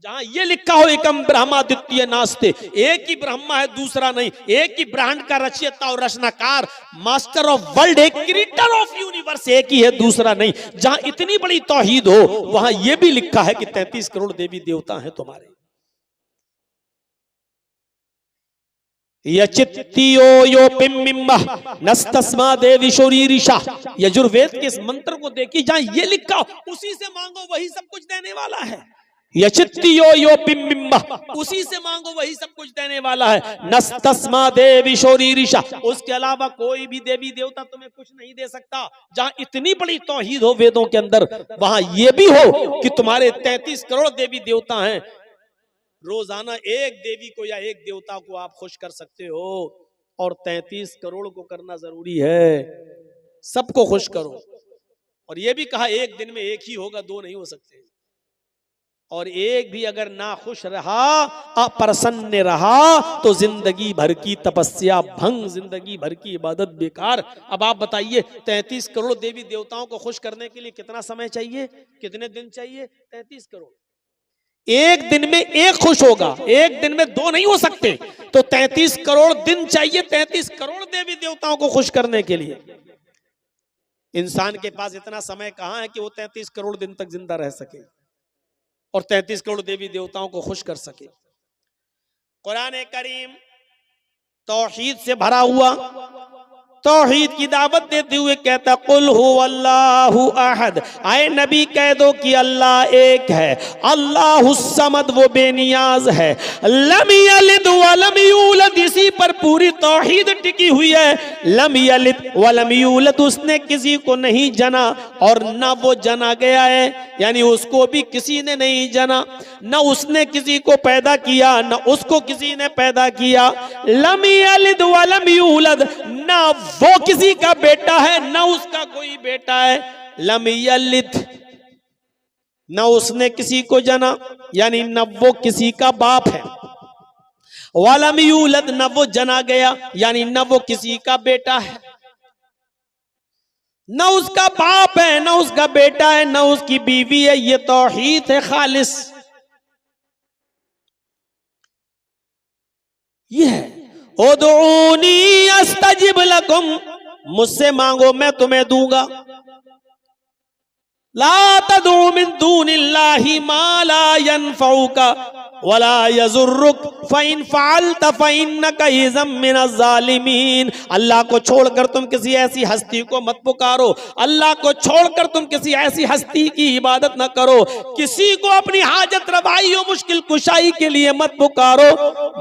जहां ये लिखा हो एकम ब्रह्मा द्वितीय नास्ते, एक ही ब्रह्मा है दूसरा नहीं, एक ही ब्रह्मांड का रचयिता और रचनाकार, मास्टर ऑफ वर्ल्ड, एक क्रिएटर ऑफ यूनिवर्स एक ही है दूसरा नहीं। जहां इतनी बड़ी तौहीद हो वहां ये भी लिखा है कि 33 करोड़ देवी देवता हैं तुम्हारे। यचित्तियो यो पिम्बिम्बा नस्तस्मा देवी शोरीरिशा, यजुर्वेद के इस मंत्र को देखिए, जहां ये लिखा उसी से मांगो वही सब कुछ देने वाला है। यचित्तियो यो पिम्बिम्बा, उसी से मांगो वही सब कुछ देने वाला है। नस्तस्मा देवी शोरीरिशा, उसके अलावा कोई भी देवी देवता तुम्हें कुछ नहीं दे सकता। जहां इतनी बड़ी तौहीद हो वेदों के अंदर, वहां ये भी हो कि तुम्हारे 33 करोड़ देवी देवता हैं। रोजाना एक देवी को या एक देवता को आप खुश कर सकते हो, और 33 करोड़ को करना जरूरी है। सबको खुश करो। और यह भी कहा एक दिन में एक ही होगा, दो नहीं हो सकते। और एक भी अगर ना खुश रहा, अप्रसन्न रहा, तो जिंदगी भर की तपस्या भंग, जिंदगी भर की इबादत बेकार। अब आप बताइए 33 करोड़ देवी देवताओं को खुश करने के लिए कितना समय चाहिए, कितने दिन चाहिए? 33 करोड़। एक दिन में एक खुश होगा, एक दिन में दो नहीं हो सकते, तो 33 करोड़ दिन चाहिए 33 करोड़ देवी देवताओं को खुश करने के लिए। इंसान के पास इतना समय कहां है कि वो 33 करोड़ दिन तक जिंदा रह सके और 33 करोड़ देवी देवताओं को खुश कर सके। कुरान करीम तौहीद से भरा हुआ, तौहीद की दावत देते हुए कहता कुल हुवल्लाहु अहद, आए नबी कह दो कि अल्लाह एक है, अल्लाहुस समद, वो बेनियाज है, लम यलिद वलम यूलद, इसी पर पूरी तौहीद टिकी हुई है। लम यलिद वलम यूलद, उसने किसी को नहीं जना और न वो जना गया है, यानी उसको भी किसी ने नहीं जना, न उसने किसी को पैदा किया, न उसको किसी ने पैदा किया। लम यलिद वलम यूलद, न वो किसी का बेटा है न उसका कोई बेटा है। लम यलिद, न उसने किसी को जना, यानी न वो किसी का बाप है। वलम यूलद, न वो जना गया, यानी न वो किसी का बेटा है, न उसका बाप है, न उसका बेटा है, न उसकी बीवी है। ये तौहीद है खालिस। ये है उदऊनी अस्तजिब लकुम, मुझसे मांगो मैं तुम्हें दूंगा। ला तदऊ मिन दूनिल्लाहि मा ला यनफउका वला यजुर्रुक फ़इन फ़अल्त फ़इन्नका इज़म मिनज़ ज़ालिमीन। अल्लाह को छोड़कर तुम किसी ऐसी हस्ती को मत पुकारो, अल्लाह को छोड़कर तुम किसी ऐसी हस्ती की इबादत न करो, किसी को अपनी हाजत रवाई और मुश्किल कुशाई के लिए मत पुकारो।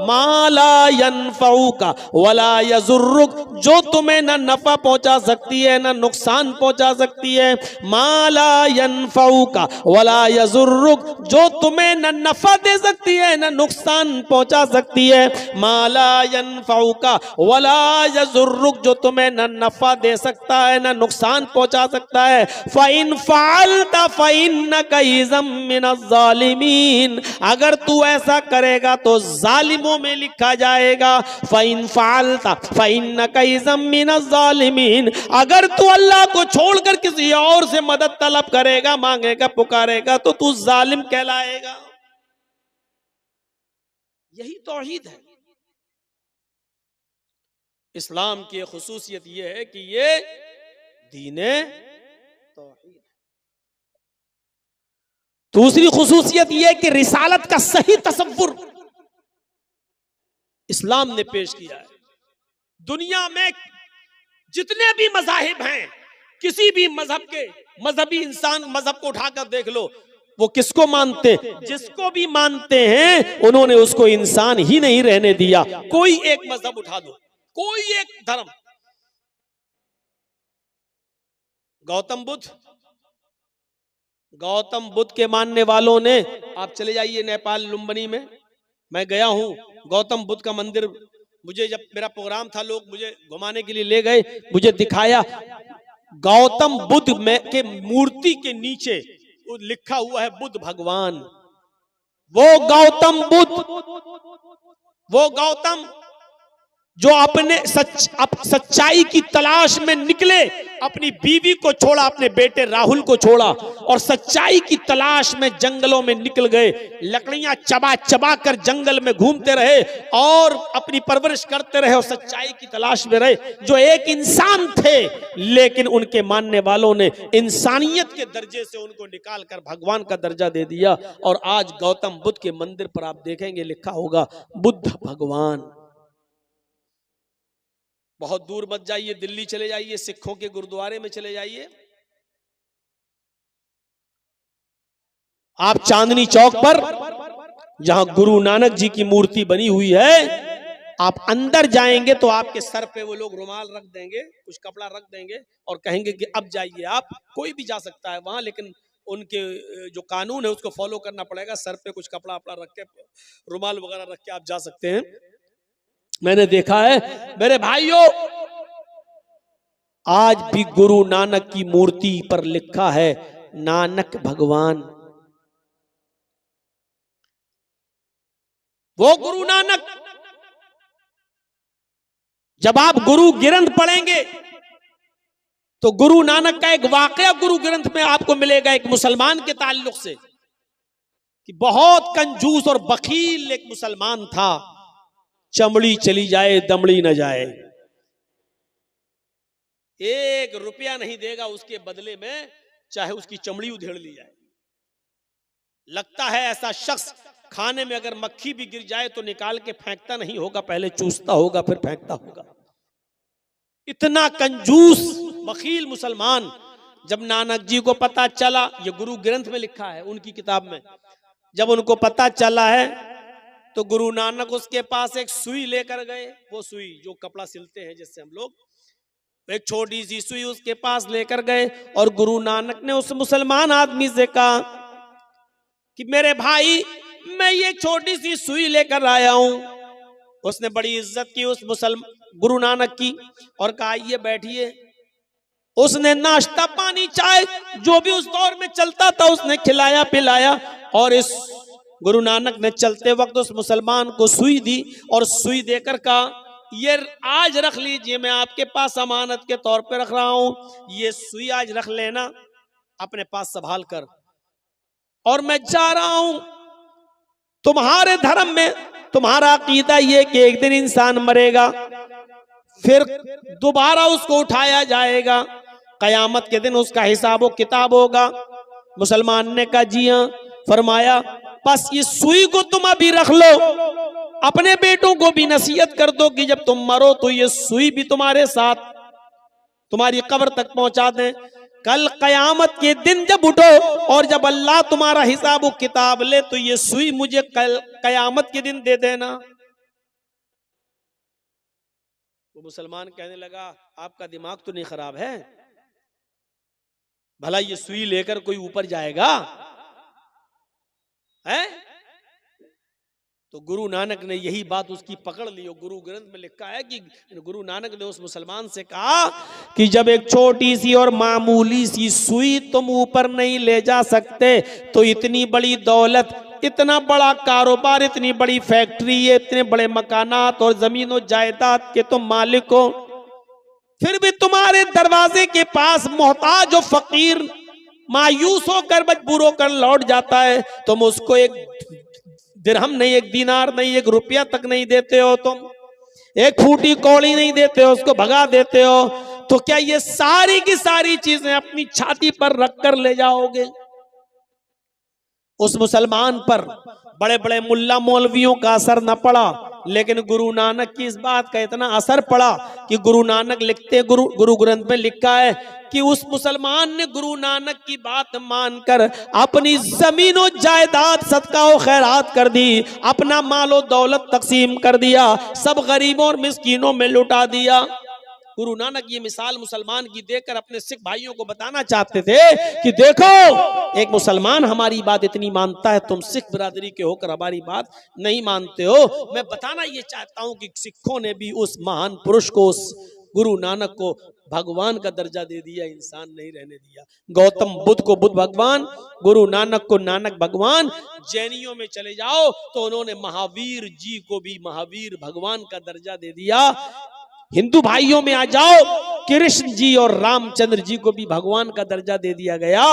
मा ला यनफ़उका वला यजुर्रुक, जो तुम्हें न नफा पहुंचा सकती है न नुकसान पहुंचा सकती है। मा ला यनफ़उका वला यजुर्रुक, जो तुम्हें न नफा दे सकती है न नुकसान पहुंचा सकती है। माला यनफ़उका वला यजुर्रुक, जो तुम्हें न नफा दे सकता है न नुकसान पहुंचा सकता है। फ़इन फ़अल्त फ़इन्नका इज़म मिनज़ ज़ालिमीन, अगर तू ऐसा करेगा तो जालिमों में लिखा जाएगा। फ़इन फ़अल्त फ़इन्नका इज़म मिनज़ ज़ालिमीन, अगर तू अल्लाह को छोड़कर किसी और से मदद तलब करेगा, मांगेगा, पुकारेगा, तो तू जालिम कहलाएगा। यही तौहीद है। इस्लाम की खुसूसियत यह है कि ये दीने तौहीद है। दूसरी खुसूसियत यह है कि रिसालत का सही तसव्वुर इस्लाम ने पेश किया है। दुनिया में जितने भी मज़ाहिब हैं, किसी भी मजहब के मजहबी इंसान मजहब को उठाकर देख लो, वो किसको मानते, जिसको भी मानते हैं उन्होंने उसको इंसान ही नहीं रहने दिया। कोई एक मजहब उठा दो, कोई एक धर्म, गौतम बुद्ध के मानने वालों ने, आप चले जाइए नेपाल लुम्बिनी में, मैं गया हूं, गौतम बुद्ध का मंदिर, मुझे जब मेरा प्रोग्राम था लोग मुझे घुमाने के लिए ले गए, मुझे दिखाया गौतम बुद्ध में के मूर्ति के नीचे लिखा हुआ है बुद्ध भगवान। वो गौतम जो अपने सच्चाई की तलाश में निकले, अपनी बीवी को छोड़ा, अपने बेटे राहुल को छोड़ा और सच्चाई की तलाश में जंगलों में निकल गए, लकड़ियां चबा चबा कर जंगल में घूमते रहे और अपनी परवरिश करते रहे और सच्चाई की तलाश में रहे। जो एक इंसान थे, लेकिन उनके मानने वालों ने इंसानियत के दर्जे से उनको निकाल कर भगवान का दर्जा दे दिया। और आज गौतम बुद्ध के मंदिर पर आप देखेंगे लिखा होगा बुद्ध भगवान। बहुत दूर मत जाइए, दिल्ली चले जाइए, सिखों के गुरुद्वारे में चले जाइए, आप चांदनी चौक पर जहां गुरु नानक जी की मूर्ति बनी हुई है, आप अंदर जाएंगे तो आपके सर पे वो लोग रुमाल रख देंगे, कुछ कपड़ा रख देंगे और कहेंगे कि अब जाइए आप। कोई भी जा सकता है वहां, लेकिन उनके जो कानून है उसको फॉलो करना पड़ेगा। सर पे कुछ कपड़ा अपड़ा रख के, रुमाल वगैरह रख के आप जा सकते हैं। मैंने देखा है मेरे भाइयों, आज भी गुरु नानक की मूर्ति पर लिखा है नानक भगवान। वो गुरु नानक, जब आप गुरु ग्रंथ पढ़ेंगे तो गुरु नानक का एक वाकया गुरु ग्रंथ में आपको मिलेगा एक मुसलमान के ताल्लुक से, कि बहुत कंजूस और बखील एक मुसलमान था। चमड़ी चली जाए दमड़ी न जाए, 1 रुपया नहीं देगा उसके बदले में, चाहे उसकी चमड़ी उधेड़ ली जाए। लगता है ऐसा शख्स खाने में अगर मक्खी भी गिर जाए तो निकाल के फेंकता नहीं होगा, पहले चूसता होगा फिर फेंकता होगा। इतना कंजूस बखील मुसलमान। जब नानक जी को पता चला, ये गुरु ग्रंथ में लिखा है उनकी किताब में, जब उनको पता चला है तो गुरु नानक उसके पास एक सुई लेकर गए। वो सुई जो कपड़ा सिलते हैं जिससे हम लोग, एक छोटी सी सुई उसके पास लेकर गए और गुरु नानक ने उस मुसलमान आदमी से कहा कि मेरे भाई, मैं ये छोटी सी सुई लेकर आया हूं। उसने बड़ी इज्जत की उस गुरु नानक की और कहा ये बैठिए। उसने नाश्ता पानी चाय जो भी उस दौर में चलता था उसने खिलाया पिलाया, और इस गुरु नानक ने चलते वक्त उस मुसलमान को सुई दी और सुई देकर कहा ये आज रख लीजिए, मैं आपके पास अमानत के तौर पे रख रहा हूं, ये सुई आज रख लेना अपने पास संभाल कर, और मैं जा रहा हूं। तुम्हारे धर्म में तुम्हारा अकीदा ये कि एक दिन इंसान मरेगा, फिर दोबारा उसको उठाया जाएगा, कयामत के दिन उसका हिसाब किताब होगा। मुसलमान ने कहा जी हाँ। फरमाया बस इस सुई को तुम अभी रख लो, अपने बेटों को भी नसीहत कर दो कि जब तुम मरो तो ये सुई भी तुम्हारे साथ तुम्हारी कब्र तक पहुंचा दें। कल कयामत के दिन जब उठो और जब अल्लाह तुम्हारा हिसाब किताब ले तो ये सुई मुझे कल कयामत के दिन दे देना। वो मुसलमान कहने लगा आपका दिमाग तो नहीं खराब है, भला ये सुई लेकर कोई ऊपर जाएगा है? तो गुरु नानक ने यही बात उसकी पकड़ ली। गुरु ग्रंथ में लिखा है कि गुरु नानक ने उस मुसलमान से कहा कि जब एक छोटी सी और मामूली सी सुई तुम ऊपर नहीं ले जा सकते तो इतनी बड़ी दौलत, इतना बड़ा कारोबार, इतनी बड़ी फैक्ट्री, इतने बड़े मकानात और जमीन और जायदाद के तुम मालिक हो, फिर भी तुम्हारे दरवाजे के पास मोहताज और फकीर मायूस होकर मजबूर होकर लौट जाता है, तुम उसको एक दिरहम नहीं, एक दीनार नहीं, 1 रुपया तक नहीं देते हो, तुम एक फूटी कौड़ी नहीं देते हो, उसको भगा देते हो, तो क्या ये सारी की सारी चीजें अपनी छाती पर रख कर ले जाओगे? उस मुसलमान पर बड़े बड़े मुल्ला मौलवियों का असर न पड़ा, लेकिन गुरु नानक की इस बात का इतना असर पड़ा कि गुरु नानक लिखते, गुरु ग्रंथ में लिखा है कि उस मुसलमान ने गुरु नानक की बात मानकर अपनी जमीनों जायदाद सदका और खैरात कर दी, अपना मालो दौलत तकसीम कर दिया, सब गरीबों और मिस्कीनों में लुटा दिया। गुरु नानक ये मिसाल मुसलमान की देकर अपने सिख भाइयों को बताना चाहते थे कि देखो एक मुसलमान हमारी बात इतनी मानता है, तुम सिख बिरादरी के होकर हमारी बात नहीं मानते हो। मैं बताना ये चाहता हूं कि सिखों ने भी उस महान पुरुष को, उस गुरु नानक को भगवान का दर्जा दे दिया, इंसान नहीं रहने दिया। गौतम बुद्ध को बुद्ध भगवान, गुरु नानक को नानक भगवान। जैनियों में चले जाओ तो उन्होंने महावीर जी को भी महावीर भगवान का दर्जा दे दिया। हिंदू भाइयों में आ जाओ, कृष्ण जी और रामचंद्र जी को भी भगवान का दर्जा दे दिया गया।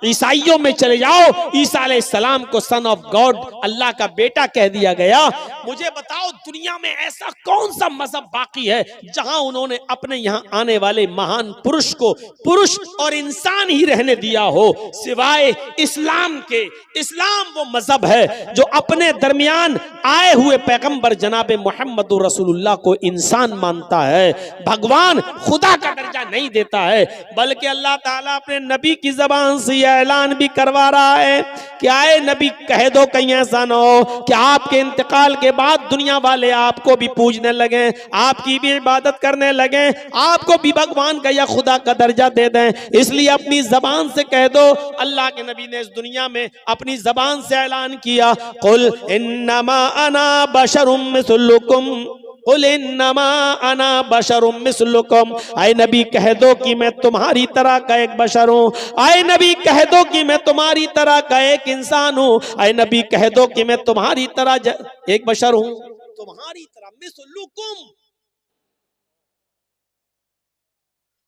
ईसाइयों में चले जाओ, ईसा अलैहिस्सलाम को सन ऑफ गॉड, अल्लाह का बेटा कह दिया गया। मुझे बताओ दुनिया में ऐसा कौन सा मजहब बाकी है जहां उन्होंने अपने यहाँ आने वाले महान पुरुष को पुरुष और इंसान ही रहने दिया हो, सिवाय इस्लाम के। इस्लाम वो मजहब है जो अपने दरमियान आए हुए पैगंबर जनाबे मोहम्मद रसूलुल्लाह को इंसान मानता है, भगवान खुदा का दर्जा नहीं देता है, बल्कि अल्लाह ताला अपने नबी की जबान से यह ऐलान भी करवा रहा है कि आए नबी कह दो कहीं ऐसा ना हो कि आपके इंतकाल के बाद दुनिया वाले आपको भी पूजने लगे, आपकी भी इबादत करने लगे, आपको भी भगवान का या खुदा का दर्जा दे दें। इसलिए अपनी जबान से कह दो। अल्लाह के नबी ने इस दुनिया में अपनी जबान से ऐलान किया, कुल इन्नमा अना बशरुम मिस्लुकुम, कुल इन्नमा अना बशरुम मिस्लुकुम। आए नबी कह दो कि मैं तुम्हारी तरह का एक बशर हूँ। आए नबी कह दो कि मैं तुम्हारी तरह का एक इंसान हूँ। आए नबी कह दो कि मैं तुम्हारी तरह एक बशर हूँ, तुम्हारी तरह मिस्लुकुम।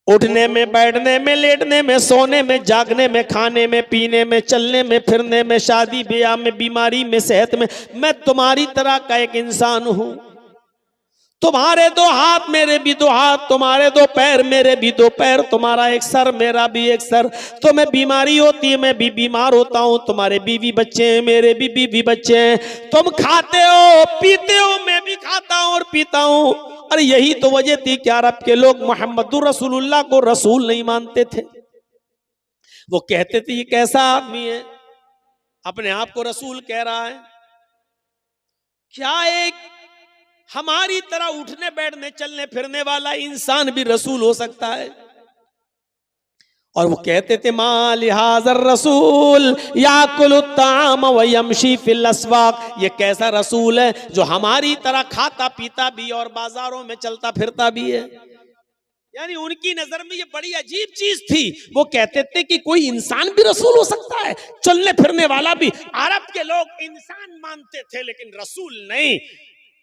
उठने में, बैठने में, लेटने में, सोने में, जागने में, खाने में, पीने में, चलने में, फिरने में, शादी ब्याह में, बीमारी में, सेहत में, मैं तुम्हारी तरह का एक इंसान हूं। तुम्हारे दो हाथ मेरे भी दो हाथ, तुम्हारे दो पैर मेरे भी दो पैर, तुम्हारा एक सर मेरा भी एक सर। तुम्हें बीमारी होती है मैं भी बीमार होता हूं, तुम्हारे बीवी बच्चे हैं मेरे भी बीवी बच्चे हैं, तुम खाते हो पीते हो मैं भी खाता हूं और पीता हूं। और यही तो वजह थी कि अरब के लोग मोहम्मदुर रसूलुल्लाह को रसूल नहीं मानते थे। वो कहते थे ये कैसा आदमी है, अपने आप को रसूल कह रहा है। क्या एक हमारी तरह उठने बैठने चलने फिरने वाला इंसान भी रसूल हो सकता है? और वो कहते थे मा लिहाज़र रसूल याकुलु ताम व यमशी फिल अस्वाक। ये कैसा रसूल है जो हमारी तरह खाता पीता भी और बाजारों में चलता फिरता भी है। यानी उनकी नजर में ये बड़ी अजीब चीज थी। वो कहते थे कि कोई इंसान भी रसूल हो सकता है, चलने फिरने वाला भी। अरब के लोग इंसान मानते थे लेकिन रसूल नहीं।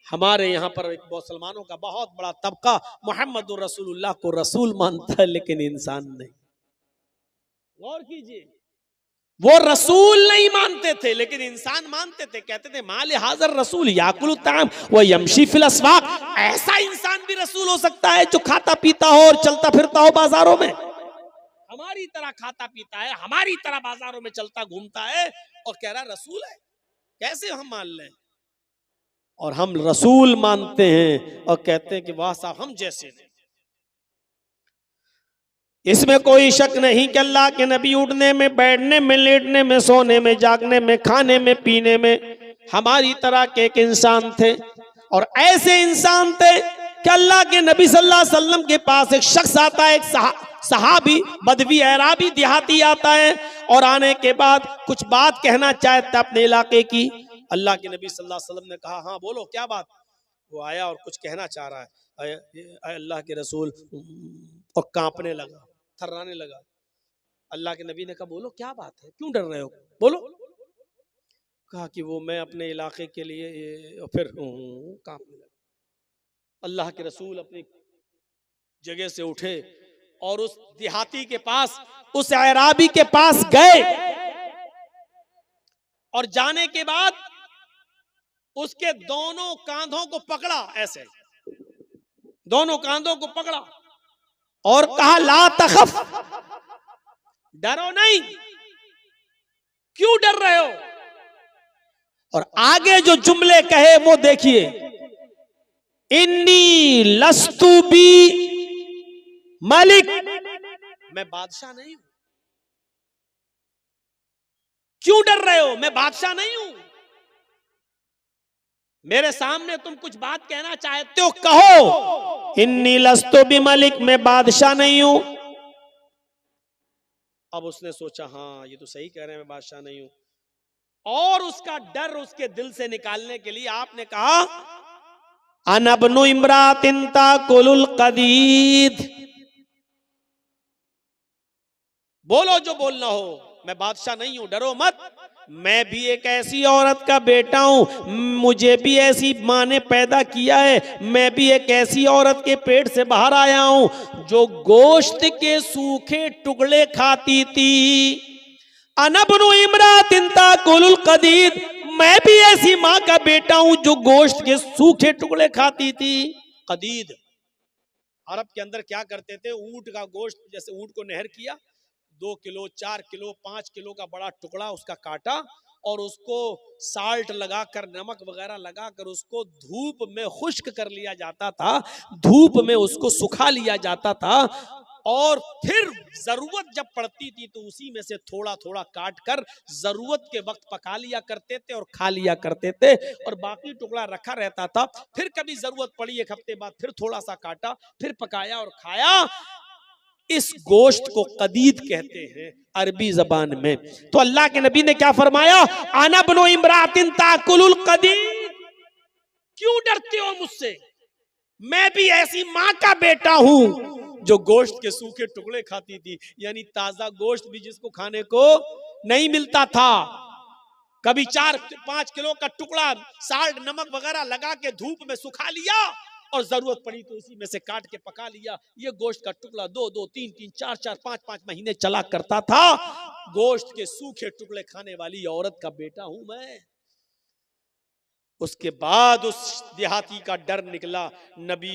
हमारे यहाँ पर एक मुसलमानों का बहुत बड़ा तबका मोहम्मदुर रसूलुल्लाह को रसूल मानता है लेकिन इंसान नहीं। गौर कीजिए, वो रसूल नहीं मानते थे लेकिन इंसान मानते थे। कहते थे माल हाजर रसूल याकुलु ताम व यमशी फिल अस्वाक। ऐसा इंसान भी रसूल हो सकता है जो खाता पीता हो और चलता फिरता हो बाजारों में, हमारी तरह खाता पीता है, हमारी तरह बाजारों में चलता घूमता है और कह रहा रसूल है। कैसे हम मान लें? और हम रसूल मानते हैं और कहते हैं कि वाह साहब हम जैसे नहीं। इसमें कोई शक नहीं कि अल्लाह के नबी उठने में, बैठने में, लेटने में, सोने में, जागने में, खाने में, पीने में हमारी तरह के एक इंसान थे। और ऐसे इंसान थे कि अल्लाह के नबी सल्लल्लाहु अलैहि वसल्लम के पास एक शख्स आता है, एक सहाबी बदवी अराबी देहाती आता है और आने के बाद कुछ बात कहना चाहता अपने इलाके की। अल्लाह के नबी सल्लल्लाहु अलैहि वसल्लम ने कहा हाँ बोलो क्या बात। वो आया और कुछ कहना चाह रहा है, अल्लाह के रसूल, और कांपने लगा, थर्राने लगा। अल्लाह के नबी ने कहा बोलो क्या बात है, क्यों डर रहे हो, बोलो। कहा कि वो मैं अपने इलाके के लिए, फिर कांपने लगा। अल्लाह के रसूल अपनी जगह से उठे और उस देहाती के पास, उस अराबी के पास गए और जाने के बाद उसके दोनों कांधों को पकड़ा, ऐसे दोनों कांधों को पकड़ा और कहा ला तखफ, डरो नहीं, क्यों डर रहे हो। और आगे जो जुमले कहे वो देखिए, इन्नी लस्तु बी मलिक, मैं बादशाह नहीं हूं। क्यों डर रहे हो, मैं बादशाह नहीं हूं। मेरे सामने तुम कुछ बात कहना चाहते हो कहो। इन्नी लस्तु बी मलिक, मैं बादशाह नहीं हूं। अब उसने सोचा हाँ ये तो सही कह रहे हैं, मैं बादशाह नहीं हूं। और उसका डर उसके दिल से निकालने के लिए आपने कहा अनबनु इमरातिन ताकुलुल कदीद, बोलो जो बोलना हो, मैं बादशाह नहीं हूं, डरो मत। मैं भी एक ऐसी औरत का बेटा हूं, मुझे भी ऐसी माँ ने पैदा किया है, मैं भी एक ऐसी औरत के पेट से बाहर आया हूं जो गोश्त के सूखे टुकड़े खाती थी। अनबनु इमरातिन ताकुलुल कदीद, मैं भी ऐसी माँ का बेटा हूं जो गोश्त के सूखे टुकड़े खाती थी। कदीद अरब के अंदर क्या करते थे, ऊंट का गोश्त, जैसे ऊंट को नहर किया, 2 किलो 4 किलो 5 किलो का बड़ा टुकड़ा उसका काटा और उसको साल्ट लगाकर, नमक वगैरह लगाकर उसको धूप में खुश्क कर लिया जाता था, धूप में उसको सुखा लिया जाता था, और फिर जरूरत जब पड़ती थी तो उसी में से थोड़ा थोड़ा काट कर जरूरत के वक्त पका लिया करते थे और खा लिया करते थे, और बाकी टुकड़ा रखा रहता था। फिर कभी जरूरत पड़ी 1 हफ्ते बाद फिर थोड़ा सा काटा, फिर पकाया और खाया। इस गोश्त को कदीद कहते हैं अरबी जबान में। तो अल्लाह के नबी ने क्या फरमाया, आना बनो इमरातिन ताकुलुल कदीद, क्यों डरते हो मुझसे, मैं भी ऐसी मां का बेटा हूं जो गोश्त के सूखे टुकड़े खाती थी, यानी ताजा गोश्त भी जिसको खाने को नहीं मिलता था। कभी 4-5 किलो का टुकड़ा साल्ट नमक वगैरह लगा के धूप में सुखा लिया, और जरूरत पड़ी तो उसी में से काट के पका लिया। ये गोश्त का टुकड़ा 2-2, 3-3, 4-4, 5-5 महीने चला करता था। गोश्त के सूखे टुकड़े खाने वाली औरत का बेटा हूं मैं। उसके बाद उस देहाती का डर निकला नबी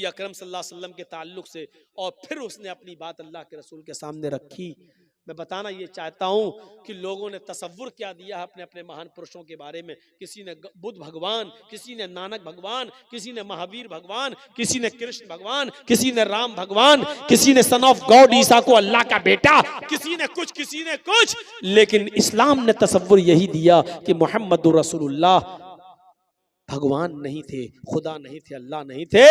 अकरम सल्लल्लाहु अलैहि वसल्लम के ताल्लुक से, और फिर उसने अपनी बात अल्लाह के रसूल के सामने रखी। मैं बताना ये चाहता हूं कि लोगों ने तसव्वुर क्या दिया है अपने अपने महान पुरुषों के बारे में। किसी ने बुद्ध भगवान, किसी ने नानक भगवान, किसी ने महावीर भगवान, किसी ने कृष्ण भगवान, किसी ने राम भगवान, किसी ने सन ऑफ गॉड ईसा को अल्लाह का बेटा, किसी ने कुछ, किसी ने कुछ। लेकिन इस्लाम ने तसव्वुर यही दिया कि मुहम्मदुर रसूलुल्लाह भगवान नहीं थे, खुदा नहीं थे, अल्लाह नहीं थे,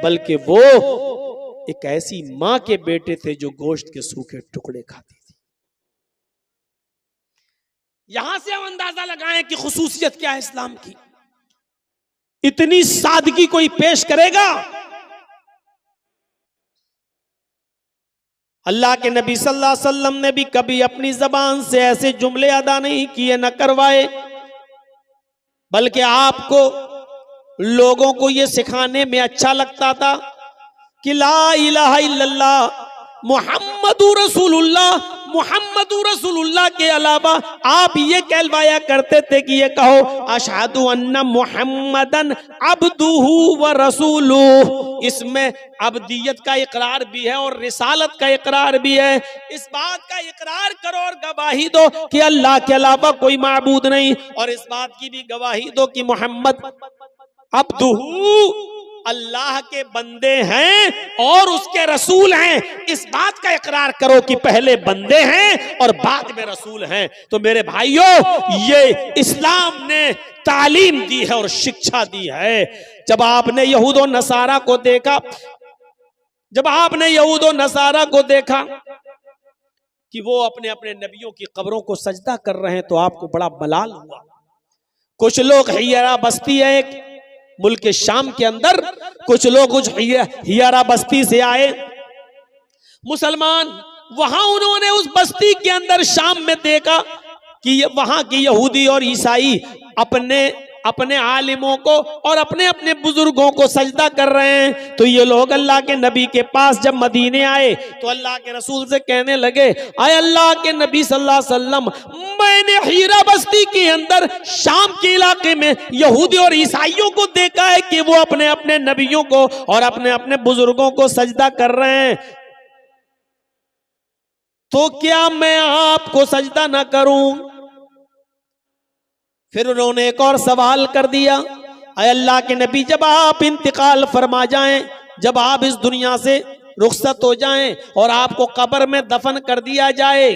बल्कि वो एक ऐसी मां के बेटे थे जो गोश्त के सूखे टुकड़े खाती थी। यहां से हम अंदाजा लगाएं कि खुसूसियत क्या है इस्लाम की। इतनी सादगी कोई पेश करेगा? अल्लाह के नबी सल्लल्लाहु अलैहि वसल्लम ने भी कभी अपनी जबान से ऐसे जुमले अदा नहीं किए, न करवाए, बल्कि आपको लोगों को यह सिखाने में अच्छा लगता था कि ला इलाहा इल्लल्लाह मुहम्मदुर रसूलुल्लाह, मुहम्मदुर रसूलुल्लाह के अलावा आप ये कहलवाया करते थे कि ये कहो अशहदु अन्ना मुहम्मदन अब्दुहु व रसूलुहु। इसमें अब्दियत का इकरार भी है और रिसालत का इकरार भी है। इस बात का इकरार करो और गवाही दो कि अल्लाह के अलावा कोई माबूद नहीं, और इस बात की भी गवाही दो कि मोहम्मद अब्दुहु अल्लाह के बंदे हैं और उसके रसूल हैं। इस बात का इकरार करो कि पहले बंदे हैं और बाद में रसूल हैं। तो मेरे भाइयों, ये इस्लाम ने तालीम दी है और शिक्षा दी है। जब आपने यहूद और नसारा को देखा, जब आपने यहूद और नसारा को देखा कि वो अपने अपने नबियों की कब्रों को सजदा कर रहे हैं, तो आपको बड़ा मलाल हुआ। कुछ लोग हियरा बस्ती है एक मुल्क शाम के अंदर, कुछ लोग कुछ हियरा बस्ती से आए मुसलमान, वहां उन्होंने उस बस्ती के अंदर शाम में देखा कि वहां की यहूदी और ईसाई अपने अपने आलिमों को और अपने अपने बुजुर्गों को सजदा कर रहे हैं। तो ये लोग अल्लाह के नबी के पास जब मदीने आए तो अल्लाह के रसूल से कहने लगे, आए अल्लाह के नबी सल्लल्लाहु अलैहि वसल्लम, मैंने हीरा बस्ती के अंदर शाम के इलाके में यहूदी और ईसाइयों को देखा है कि वो अपने अपने नबियों को और अपने अपने बुजुर्गों को सजदा कर रहे हैं, तो क्या मैं आपको सजदा ना करूं? फिर उन्होंने एक और सवाल कर दिया, अय अल्लाह के नबी, जब आप इंतकाल फरमा जाएं, जब आप इस दुनिया से रुखसत हो जाएं और आपको कब्र में दफन कर दिया जाए,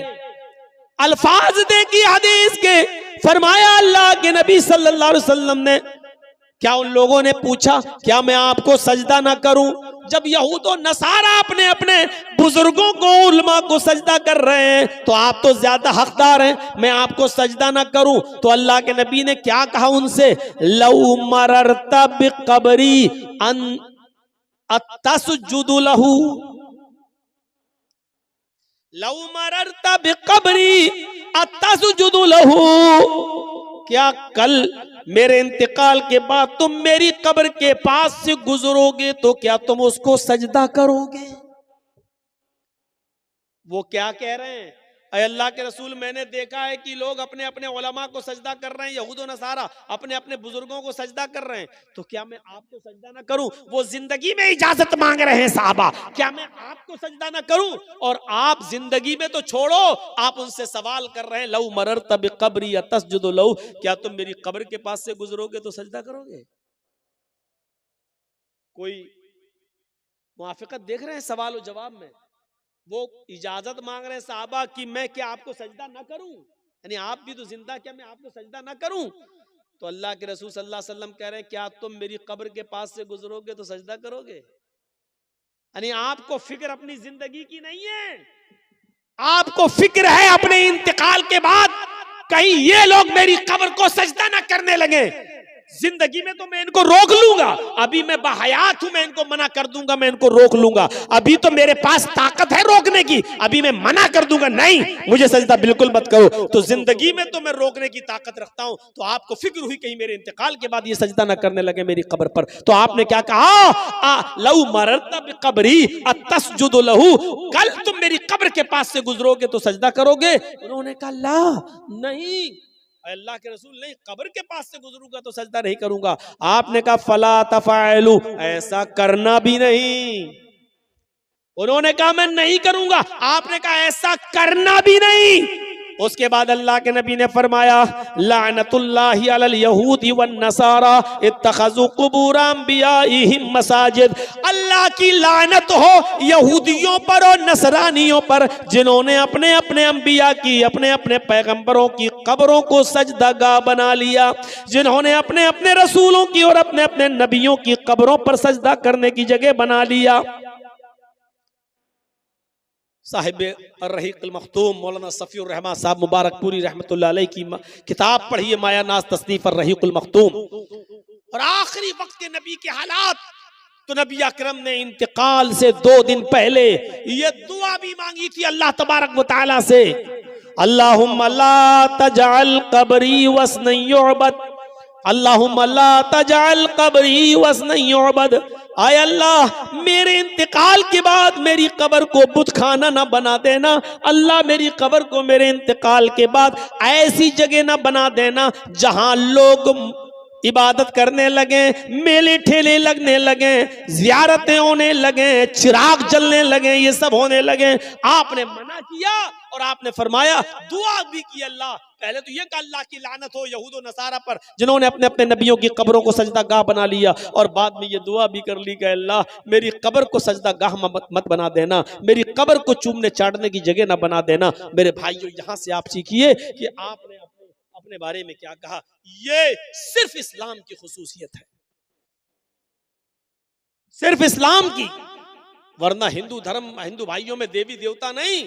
अल्फाज देखिए हदीस के, फरमाया अल्लाह के नबी सल्लल्लाहु अलैहि वसल्लम ने, क्या उन लोगों ने पूछा क्या मैं आपको सजदा ना करूं? जब यहूद और नसारा अपने अपने बुजुर्गों को, उलमा को सजदा कर रहे हैं, तो आप तो ज्यादा हकदार हैं, मैं आपको सजदा ना करूं? तो अल्लाह के नबी ने क्या कहा उनसे, लौ मररता बिक़ब्री अन अतसजुदु लहू, लौ मररता बिक़ब्री अतसजुदु लहू, क्या कल मेरे इंतकाल के बाद तुम मेरी कब्र के पास से गुजरोगे तो क्या तुम उसको सजदा करोगे? वो क्या कह रहे हैं, अय अल्लाह के रसूल, मैंने देखा है कि लोग अपने अपने उलमा को सजदा कर रहे हैं, यहूद और नसारा अपने अपने बुजुर्गों को सजदा कर रहे हैं, तो क्या मैं आपको सजदा ना करूं? वो जिंदगी में इजाजत मांग रहे हैं साहबा, क्या मैं आपको सजदा ना करूं? और आप जिंदगी में तो छोड़ो, आप उनसे सवाल कर रहे हैं, लऊ मररत बिक़ब्री तस्जुदु लहू, क्या तुम मेरी कब्र के पास से गुजरोगे तो सजदा करोगे? कोई मुआफिकत देख रहे हैं सवाल और जवाब में? वो इजाजत मांग रहे हैं साहबा कि मैं क्या आपको सजदा ना करूं, यानी आप भी तो जिंदा, क्या मैं आपको सजदा ना करूं? तो अल्लाह के रसूल सल्लल्लाहु अलैहि वसल्लम कह रहे हैं, क्या तुम मेरी कब्र के पास से गुजरोगे तो सजदा करोगे? यानी आपको फिक्र अपनी जिंदगी की नहीं है, आपको फिक्र है अपने इंतकाल के बाद कहीं ये लोग मेरी कब्र को सजदा ना करने लगे। जिंदगी में तो मैं इनको रोक लूंगा, अभी मैं बहयात हूं, मैं इनको मना कर दूंगा, मैं इनको रोक लूंगा, अभी तो मेरे पास ताकत है रोकने की, अभी मैं मना कर दूंगा, नहीं मुझे सजदा बिल्कुल मत करो। तो जिंदगी में तो मैं रोकने की ताकत रखता हूं, तो आपको फिक्र हुई कहीं मेरे इंतकाल के बाद ये सजदा ना करने लगे मेरी कब्र पर। तो आपने क्या कहा? लऊ मररत बिक़ब्री अतस्जुदु लहू, कल तुम मेरी कब्र के पास से गुजरोगे तो सजदा करोगे? उन्होंने कहा ला, नहीं अल्लाह के रसूल, नहीं, कब्र के पास से गुजरूंगा तो सजदा नहीं करूंगा। आपने कहा फला तफअलू, ऐसा करना भी नहीं। उन्होंने कहा मैं नहीं करूंगा, आपने कहा ऐसा करना भी नहीं। उसके बाद अल्लाह के नबी ने फरमाया, लानतुल्लाहि अलल यहूदी वन नसारा इत्तखज़ू कुबूर अंबियाइहिम मसाजिद, अल्लाह की लानत हो यहूदियों पर और नसरानियों पर, जिन्होंने अपने अपने अंबिया की, अपने अपने पैगंबरों की कब्रों को सजदागाह बना लिया, जिन्होंने अपने अपने रसूलों की और अपने अपने नबियों की कब्रों पर सजदा करने की जगह बना लिया। साहिब अर्रहीक़ुल मख्तूम मौलाना सफ़ीउर रहमान साहब मुबारकपुरी रहमतुल्लाह अलैह की किताब पढ़िए, माया नाज़ तसनीफ़ अर्रहीक़ुल मख्तूम। और आखिरी वक्त के नबी के हालात, तो नबी अकरम ने इंतकाल से 2 दिन पहले ये दुआ भी मांगी थी अल्लाह तबारक व तआला से, अल्लाहुम्मा ला तजअल कब्री वस्नन युअबद, अल्लाहुम्मा ला तजअल कब्री वस्नन युअबद, आय अल्लाह मेरे इंतकाल के बाद मेरी कब्र को बुत खाना ना बना देना, अल्लाह मेरी कब्र को मेरे इंतकाल के बाद ऐसी जगह ना बना देना जहां लोग इबादत करने लगे, मेले ठेले लगने लगे, जियारतें होने लगे, चिराग जलने लगे, ये सब होने लगे। आपने मना किया और आपने फरमाया, दुआ भी की अल्लाह, पहले तो ये कहा अल्लाह की लानत हो यहूद और नसारा पर जिन्होंने अपने अपने नबियों की कब्रों को सजदागाह बना लिया, और बाद में ये दुआ भी कर ली कि अल्लाह मेरी कब्र को सजदागाह मत बना देना, मेरी कब्र को चूमने चाटने की जगह ना बना देना। मेरे भाइयों, यहां से आप सीखिए कि आपने अपने बारे में क्या कहा, ये सिर्फ इस्लाम की खुसूसियत है, सिर्फ इस्लाम की, वरना हिंदू धर्म, हिंदू भाइयों में देवी देवता नहीं।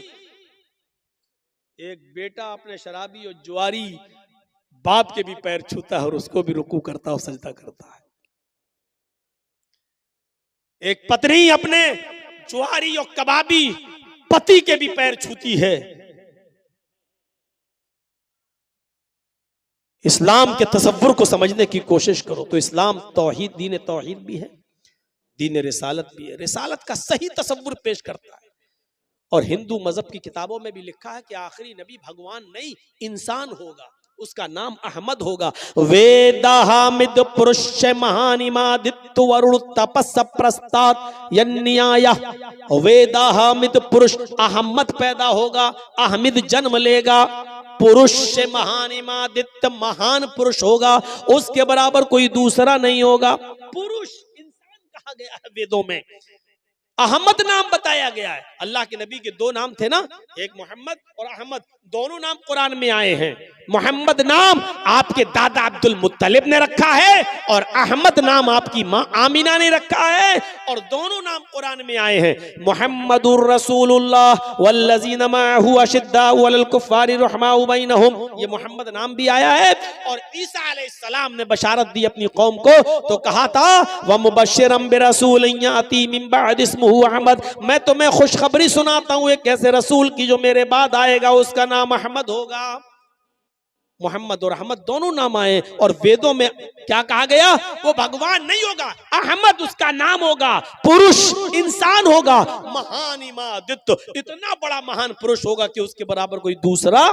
एक बेटा अपने शराबी और जुआरी बाप के भी पैर छूता है और उसको भी रुकू करता है और सजदा करता है। एक पत्नी अपने जुआरी और कबाबी पति के भी पैर छूती है। इस्लाम के तसव्वुर को समझने की कोशिश करो तो इस्लाम तौहीद, दीन तौहीद भी है, दीन रिसालत भी है, रिसालत का सही तसव्वुर पेश करता है। और हिंदू मजहब की किताबों में भी लिखा है कि आखिरी नबी भगवान नहीं इंसान होगा, उसका नाम अहमद होगा। वेदा हामिद पुरुष महानिमादित्य वरुण तपस प्रस्ताद यन्याया, वेदा हामिद पुरुष अहमद पैदा होगा, अहमद जन्म लेगा, पुरुष से महानिमादित्य महान पुरुष होगा, उसके बराबर कोई दूसरा नहीं होगा। पुरुष इंसान कहा गया है वेदों में, अहमद नाम बताया गया है। अल्लाह के नबी के 2 नाम थे ना, एक मोहम्मद और अहमद, दोनों नाम कुरान में आए हैं। मोहम्मद नाम आपके दादा अब्दुल मुत्तलिब ने रखा है और अहमद नाम आपकी माँ आमिना ने रखा है, और दोनों नाम कुरान में आए हैं। मुहम्मदुर रसूलुल्लाह वल्लज़ीना मअहू अशिद्दाउ अलल कुफ़्फ़ारि रहमाउ बैनहुम, ये मोहम्मद नाम भी आया है। और ईसा अलैहिस्सलाम ने बशारत दी अपनी कौम को, तो कहा था व मुबश्शिरम बिरसूलिन याती मिन बाद इस्मुहु अहमद, मैं तुम्हें खुशखबरी सुनाता हूँ एक ऐसे रसूल की जो मेरे बाद आएगा, उसका नाम अहमद होगा। मोहम्मद और अहमद दोनों नाम आए और वेदों में क्या कहा गया, वो भगवान नहीं होगा, अहमद उसका नाम होगा, पुरुष इंसान होगा, महान इमादित्य, इतना बड़ा महान पुरुष होगा कि उसके बराबर कोई दूसरा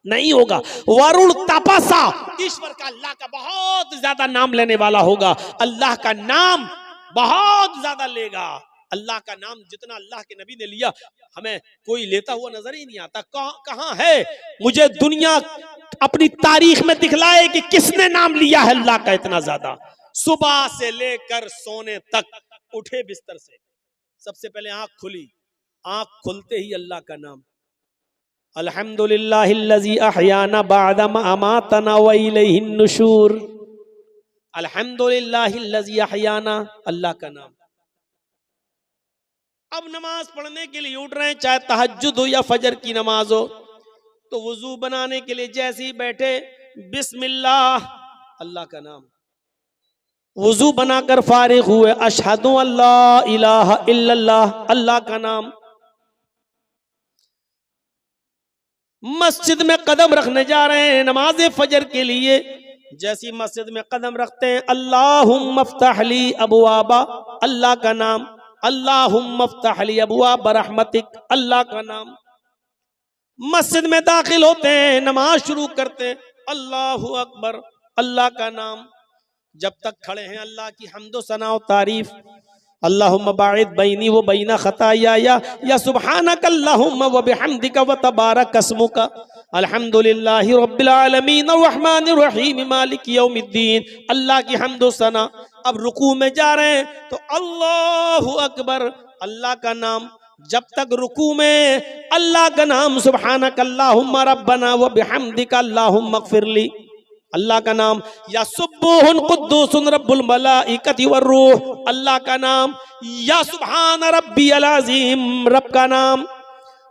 नहीं होगा। वरुण तपसा, ईश्वर का अल्लाह का बहुत ज्यादा नाम लेने वाला होगा, अल्लाह का नाम बहुत ज्यादा लेगा। अल्लाह का नाम जितना अल्लाह के नबी ने लिया, हमें कोई लेता हुआ नजर ही नहीं आता। कहां है, मुझे दुनिया अपनी तारीख में दिखलाए कि किसने नाम लिया है अल्लाह का इतना ज्यादा। सुबह से लेकर सोने तक, उठे बिस्तर से, सबसे पहले आंख खुली, आंख खुलते ही अल्लाह का नाम, अल्हम्दुलिल्लाहिल्लज़ी अहयाना बअदा मा अमातना व इलैहिन नुशूर, अल्हम्दुलिल्लाहिल्लज़ी अहयाना, अल्लाह का नाम। अब नमाज पढ़ने के लिए उठ रहे हैं, चाहे तहज्जुद हो या फजर की नमाज हो, तो वुजू बनाने के लिए जैसे ही बैठे, बिस्मिल्लाह, अल्लाह का नाम। वुजू बनाकर फारिग हुए, अशहदु अल्ला इलाहा इल्लल्लाह, अल्लाह का नाम। मस्जिद में कदम रखने जा रहे हैं नमाज फजर के लिए, जैसी मस्जिद में कदम रखते हैं, अल्लाहुम्मा फ़्तह ली अबवाबा, अल्लाह का नाम, अल्लाहुम्मा फ़्तह ली अबवाब रहमतिक, अल्लाह का नाम। मस्जिद में दाखिल होते हैं, नमाज शुरू करते हैं, अल्लाहु अकबर, अल्लाह का नाम। जब तक खड़े हैं अल्लाह की हम्दो सना और तारीफ, अल्लाहुम्मा बाइद बैनी व बैना खताया या सुब्हानक अल्लाहुम्मा व बिहम्दिका व तबारक अस्मुका, अल्हम्दुलिल्लाहि रब्बिल आलमीन अर्रहमानिर रहीम मालिक यौमिद्दीन, अल्लाह की हम्दो सना। अब रुकू में जा रहे हैं तो अल्लाहु अकबर, अल्लाह का नाम। जब तक रुकू में अल्लाह का नाम, सुब्हानक अल्लाहुम्मा रब्बना व बिहम्दिका अल्लाहुम्मा इग़फिरली, अल्लाह का नाम। या सुब्बुहुन कुद्दूसुन रब्बुल मलाइकति वर्रूह, अल्लाह का नाम। या सुब्हान रब्बियल अज़ीम, रब का नाम।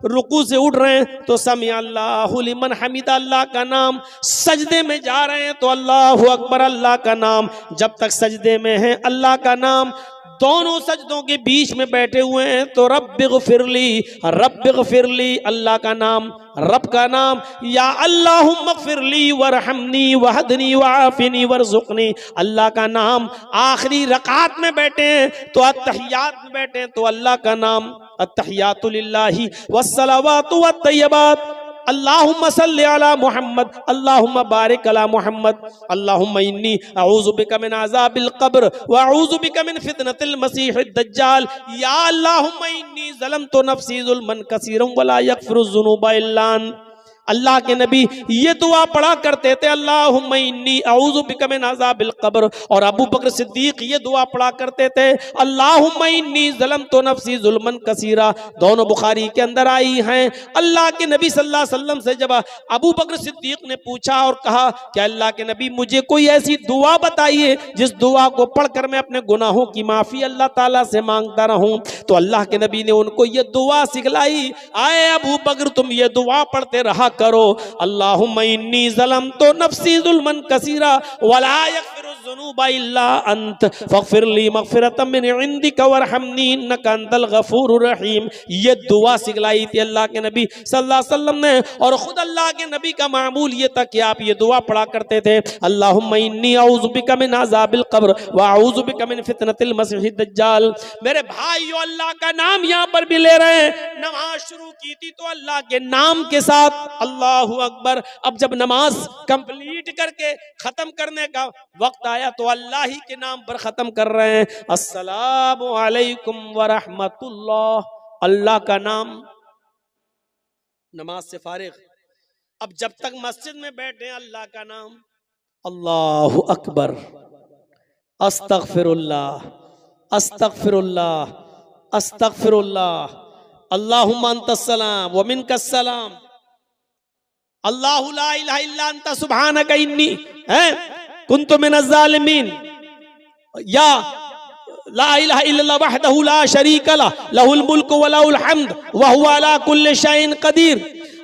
रुकू से उठ रहे हैं तो समी अल्लाहु लिमन हमिदा, अल्लाह का नाम। सजदे में जा रहे हैं तो अल्लाहु अकबर, अल्लाह का नाम। जब तक सजदे में हैं अल्लाह का नाम। दोनों सजदों के बीच में बैठे हुए हैं तो रब्बिग़फिरली, रब्बिग़फिरली, अल्लाह का नाम, रब का नाम। या अल्लाहुम्मा इग़फिरली वरहमनी वहदनी वआफ़िनी वरज़ुक़नी, अल्लाह का नाम। आखिरी रकात में बैठे हैं तो अत्तहियात में बैठे हैं तो अल्लाह का नाम, अत्तहियातु लिल्लाहि वस्सलावातु वत्तय्यबात, अल्लाहुम्मा सल्लि अला मुहम्मद, अल्लाहुम्मा बारिक अला मुहम्मद, अल्लाहुम्मा इन्नी अऊज़ु बिका मिन अज़ाबिल क़ब्र व अऊज़ु बिका मिन फितनतिल मसीहिद दज्जाल, या अल्लाहुम्मा इन्नी ज़लमतु नफ़्सी ज़ुल्मन कसीरन व ला यग़फ़िरु ज़ुनूबा इल्ला अंत। अल्लाह के नबी ये दुआ पढ़ा करते थे, अल्लाहुम्मा इन्नी अऊज़ु बिका मिन अज़ाबिल क़ब्र। और अबू बकर सिद्दीक ये दुआ पढ़ा करते थे, अल्लाहुम्मा इन्नी ज़लमतु नफ़्सी ज़ुल्मन कसीरा। दोनों बुखारी के अंदर आई हैं। अल्लाह के नबी सल्लल्लाहु अलैहि वसल्लम से जब अबू बकर सिद्दीक ने पूछा और कहा कि अल्लाह के नबी मुझे कोई ऐसी दुआ बताइए जिस दुआ को पढ़कर मैं अपने गुनाहों की माफ़ी अल्लाह ताला से मांगता रहूं, तो अल्लाह के नबी ने उनको ये दुआ सिखलाई। आए अबू बकर, तुम ये दुआ पढ़ते रहा करो, अल्लाहुम्मा इन्नी ज़लमतु नफ़्सी ज़ुल्मन कसीरा वला यग़फ़िरु ज़ुनूबा इल्ला अंत फ़ग़फ़िरली मग़फ़िरतम मिन इंदिका वरहमनी इन्नका अंतल गफ़ूरुर रहीम। ये दुआ सिखलाई थी अल्लाह के नबी सल्लल्लाहु अलैहि वसल्लम ने। और खुद अल्लाह के नबी का मामूल ये था कि आप ये दुआ पढ़ा करते थे, अल्लाहुम्मा इन्नी अऊज़ु बिका मिन अज़ाबिल क़ब्र व अऊज़ु बिका मिन फितनतिल मसीहिद दज्जाल। मेरे भाइयों, अल्लाह का नाम यहाँ पर भी ले रहे हैं। नमाज शुरू की थी तो अल्लाह के नाम के साथ, अल्लाहु अकबर। अब जब नमाज कंप्लीट करके खत्म करने का वक्त आया तो अल्लाह ही के नाम पर खत्म कर रहे हैं, अस्सलामु अलैकुम व रहमतुल्लाह, अल्लाह का नाम। नमाज से फारिग, अब जब तक मस्जिद में बैठे अल्लाह का नाम, अल्लाहु अकबर, अस्तगफिरुल्लाह, अस्तगफिरुल्लाह, अस्तगफिरुल्लाह, अल्लाहुम्मा अंतस्सलाम व मिनकस्सलाम, अल्लाहु ला इलाहा इल्ला अंता सुब्हानका इन्नी कुन्तु मिनज़ ज़ालिमीन, या ला इलाहा इल्लल्लाह वहदहु ला शरीका लहु लहुल मुल्कु व लहुल हम्द व हुवा अला कुल्लि शैइन क़दीर,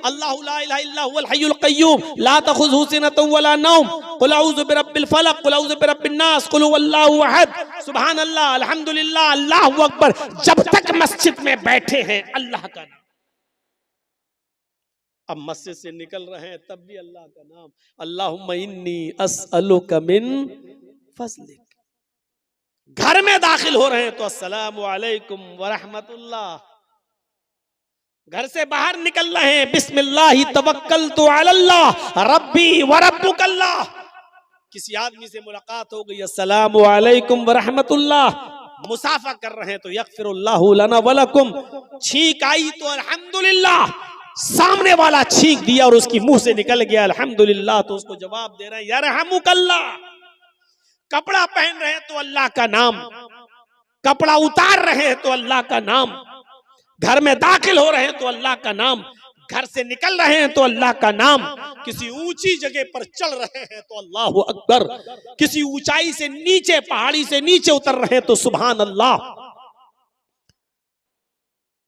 अल्लाहु ला इलाहा इल्ला हुवल हय्युल क़य्यूम ला तख़ुज़ुहु सिनतुन व ला नौम, क़ुल अऊज़ु बिरब्बिल फ़लक़, क़ुल अऊज़ु बिरब्बिन नास, क़ुल हुवल्लाहु अहद, सुब्हानल्लाह, अल्हम्दुलिल्लाह, अल्लाहु अकबर। जब तक मस्जिद में बैठे हैं अल्लाह का नाम, अब मस्जिद से निकल रहे हैं तब भी अल्लाह का नाम, अल्लाहुम्मा इन्नी अस्अलुका मिन फज़लिक। घर में दाखिल हो रहे हैं तो अस्सलामु अलैकुम व रहमतुल्लाह। घर से बाहर निकल रहे हैं बिस्मिल्लाहि तवक्कलतु अलल्लाह रब्बी व रब्बुकल्लाह। किसी आदमी से मुलाकात हो गई, अस्सलामु अलैकुम व रहमतुल्लाह। मुसाफा कर रहे हैं तो यगफिरुल्लाहु लना व लकुम। छींक आई तो अल्हम्दुलिल्लाह, सामने वाला छींक दिया और उसकी मुंह से निकल गया अल्हम्दुलिल्लाह, तो उसको जवाब दे रहे हैं यरहमुकल्लाह। कपड़ा पहन रहे हैं तो अल्लाह का नाम, कपड़ा उतार रहे हैं तो अल्लाह का नाम, घर में दाखिल हो रहे हैं तो अल्लाह का नाम, घर से निकल रहे हैं तो अल्लाह का नाम, किसी ऊंची जगह पर चल रहे हैं तो अल्लाहु अकबर, किसी ऊंचाई से नीचे, पहाड़ी से नीचे उतर रहे हैं तो सुभान अल्लाह।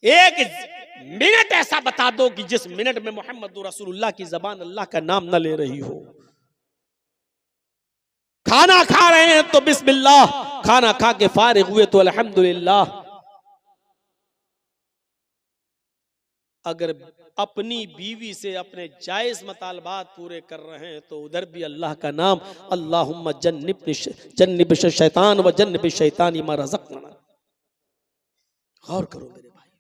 एक मिनट ऐसा बता दो कि जिस मिनट में मोहम्मद रसूलुल्लाह की जबान अल्लाह का नाम न ले रही हो। खाना खा रहे हैं तो बिस्मिल्लाह, खाना खा के फारिग हुए तो अल्हम्दुलिल्लाह। अगर अपनी बीवी से अपने जायज मतालबात पूरे कर रहे हैं तो उधर भी अल्लाह का नाम, अल्लाहुम्मा जन्निब शैतान व जन्निब शैतान मा रज़क़ना। गौर करो मेरे भाई,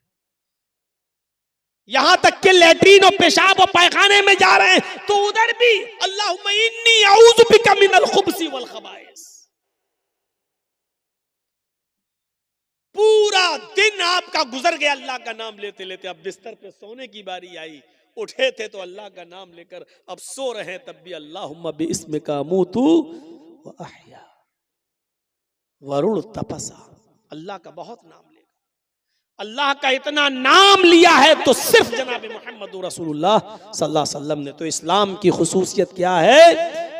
यहां तक कि लैट्रीन और पेशाब और पैखाने में जा रहे हैं तो उधर भी अल्लाहुम्मा इन्नी अऊज़ु बिका मिनल खुब्सी वल खबाइस। पूरा दिन आपका गुजर गया अल्लाह का नाम लेते लेते, अब बिस्तर पे सोने की बारी आई, उठे थे तो अल्लाह का नाम लेकर, अब सो रहे तब भी अल्लाहुम्मा बिइस्मिका अमूतु व अहया वरुण तपसा। अल्लाह का बहुत नाम लेगा, अल्लाह का इतना नाम लिया है तो सिर्फ जनाब मोहम्मद रसूलुल्लाह सल्लल्लाहु अलैहि वसल्लम ने। तो इस्लाम की खुसूसियत क्या है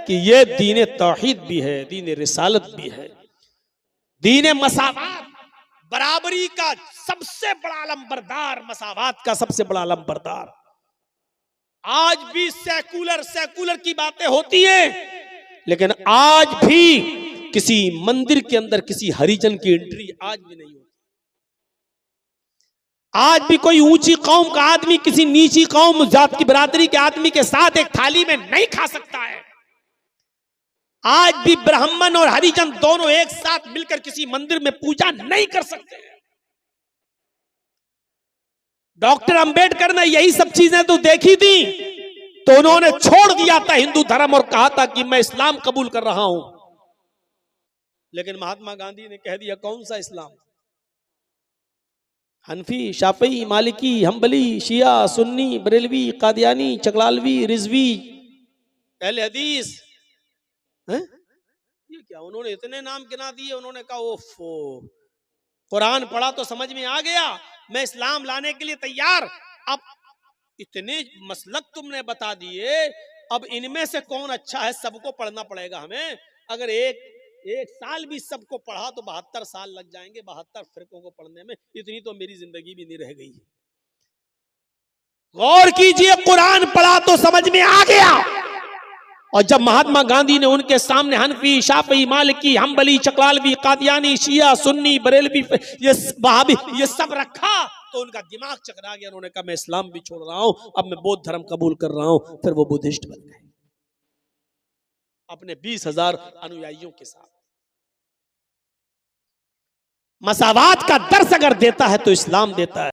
कि ये दीन तौहीद भी है, दीन रिसालत भी है, दीन मसावात, बराबरी का सबसे बड़ा अलंबरदार, मसावात का सबसे बड़ा अलंबरदार। आज भी सेकुलर की बातें होती हैं, लेकिन आज भी किसी मंदिर के अंदर किसी हरिजन की एंट्री आज भी नहीं होती। आज भी कोई ऊंची कौम का आदमी किसी नीची कौम जात की बिरादरी के आदमी के साथ एक थाली में नहीं खा सकता है। आज भी ब्राह्मण और हरिजन दोनों एक साथ मिलकर किसी मंदिर में पूजा नहीं कर सकते। डॉक्टर अंबेडकर ने यही सब चीजें तो देखी थी, तो उन्होंने छोड़ दिया था हिंदू धर्म और कहा था कि मैं इस्लाम कबूल कर रहा हूं। लेकिन महात्मा गांधी ने कह दिया कौन सा इस्लाम? हनफी, शाफई, मालिकी, हम्बली, शिया, सुन्नी, बरेलवी, कादियानी, चकलालवी, रिजवी, अहले हदीस। ये क्या, उन्होंने इतने नाम गिना दिए। उन्होंने कहा ओफो, कुरान पढ़ा तो समझ में आ गया, मैं इस्लाम लाने के लिए तैयार। अब इतने मसलक तुमने बता दिए, अब इनमें से कौन अच्छा है? सबको पढ़ना पड़ेगा हमें। अगर एक साल भी सबको पढ़ा तो 72 साल लग जाएंगे, 72 फिरकों को पढ़ने में। इतनी तो मेरी जिंदगी भी नहीं रह गई। गौर कीजिए, कुरान पढ़ा तो समझ में आ गया। और जब महात्मा गांधी ने उनके सामने हनफी, शाफी, मालिकी, हम्बली, चकलालवी, कादियानी, शिया, सुन्नी, बरेलवी, ये वहाबी, ये सब रखा तो उनका दिमाग चकरा गया। उन्होंने कहा मैं इस्लाम भी छोड़ रहा हूं, अब मैं बौद्ध धर्म कबूल कर रहा हूं। फिर वो बुद्धिस्ट बन गए अपने 20,000 अनुयायियों के साथ। मसावात का दर्स अगर देता है तो इस्लाम देता है।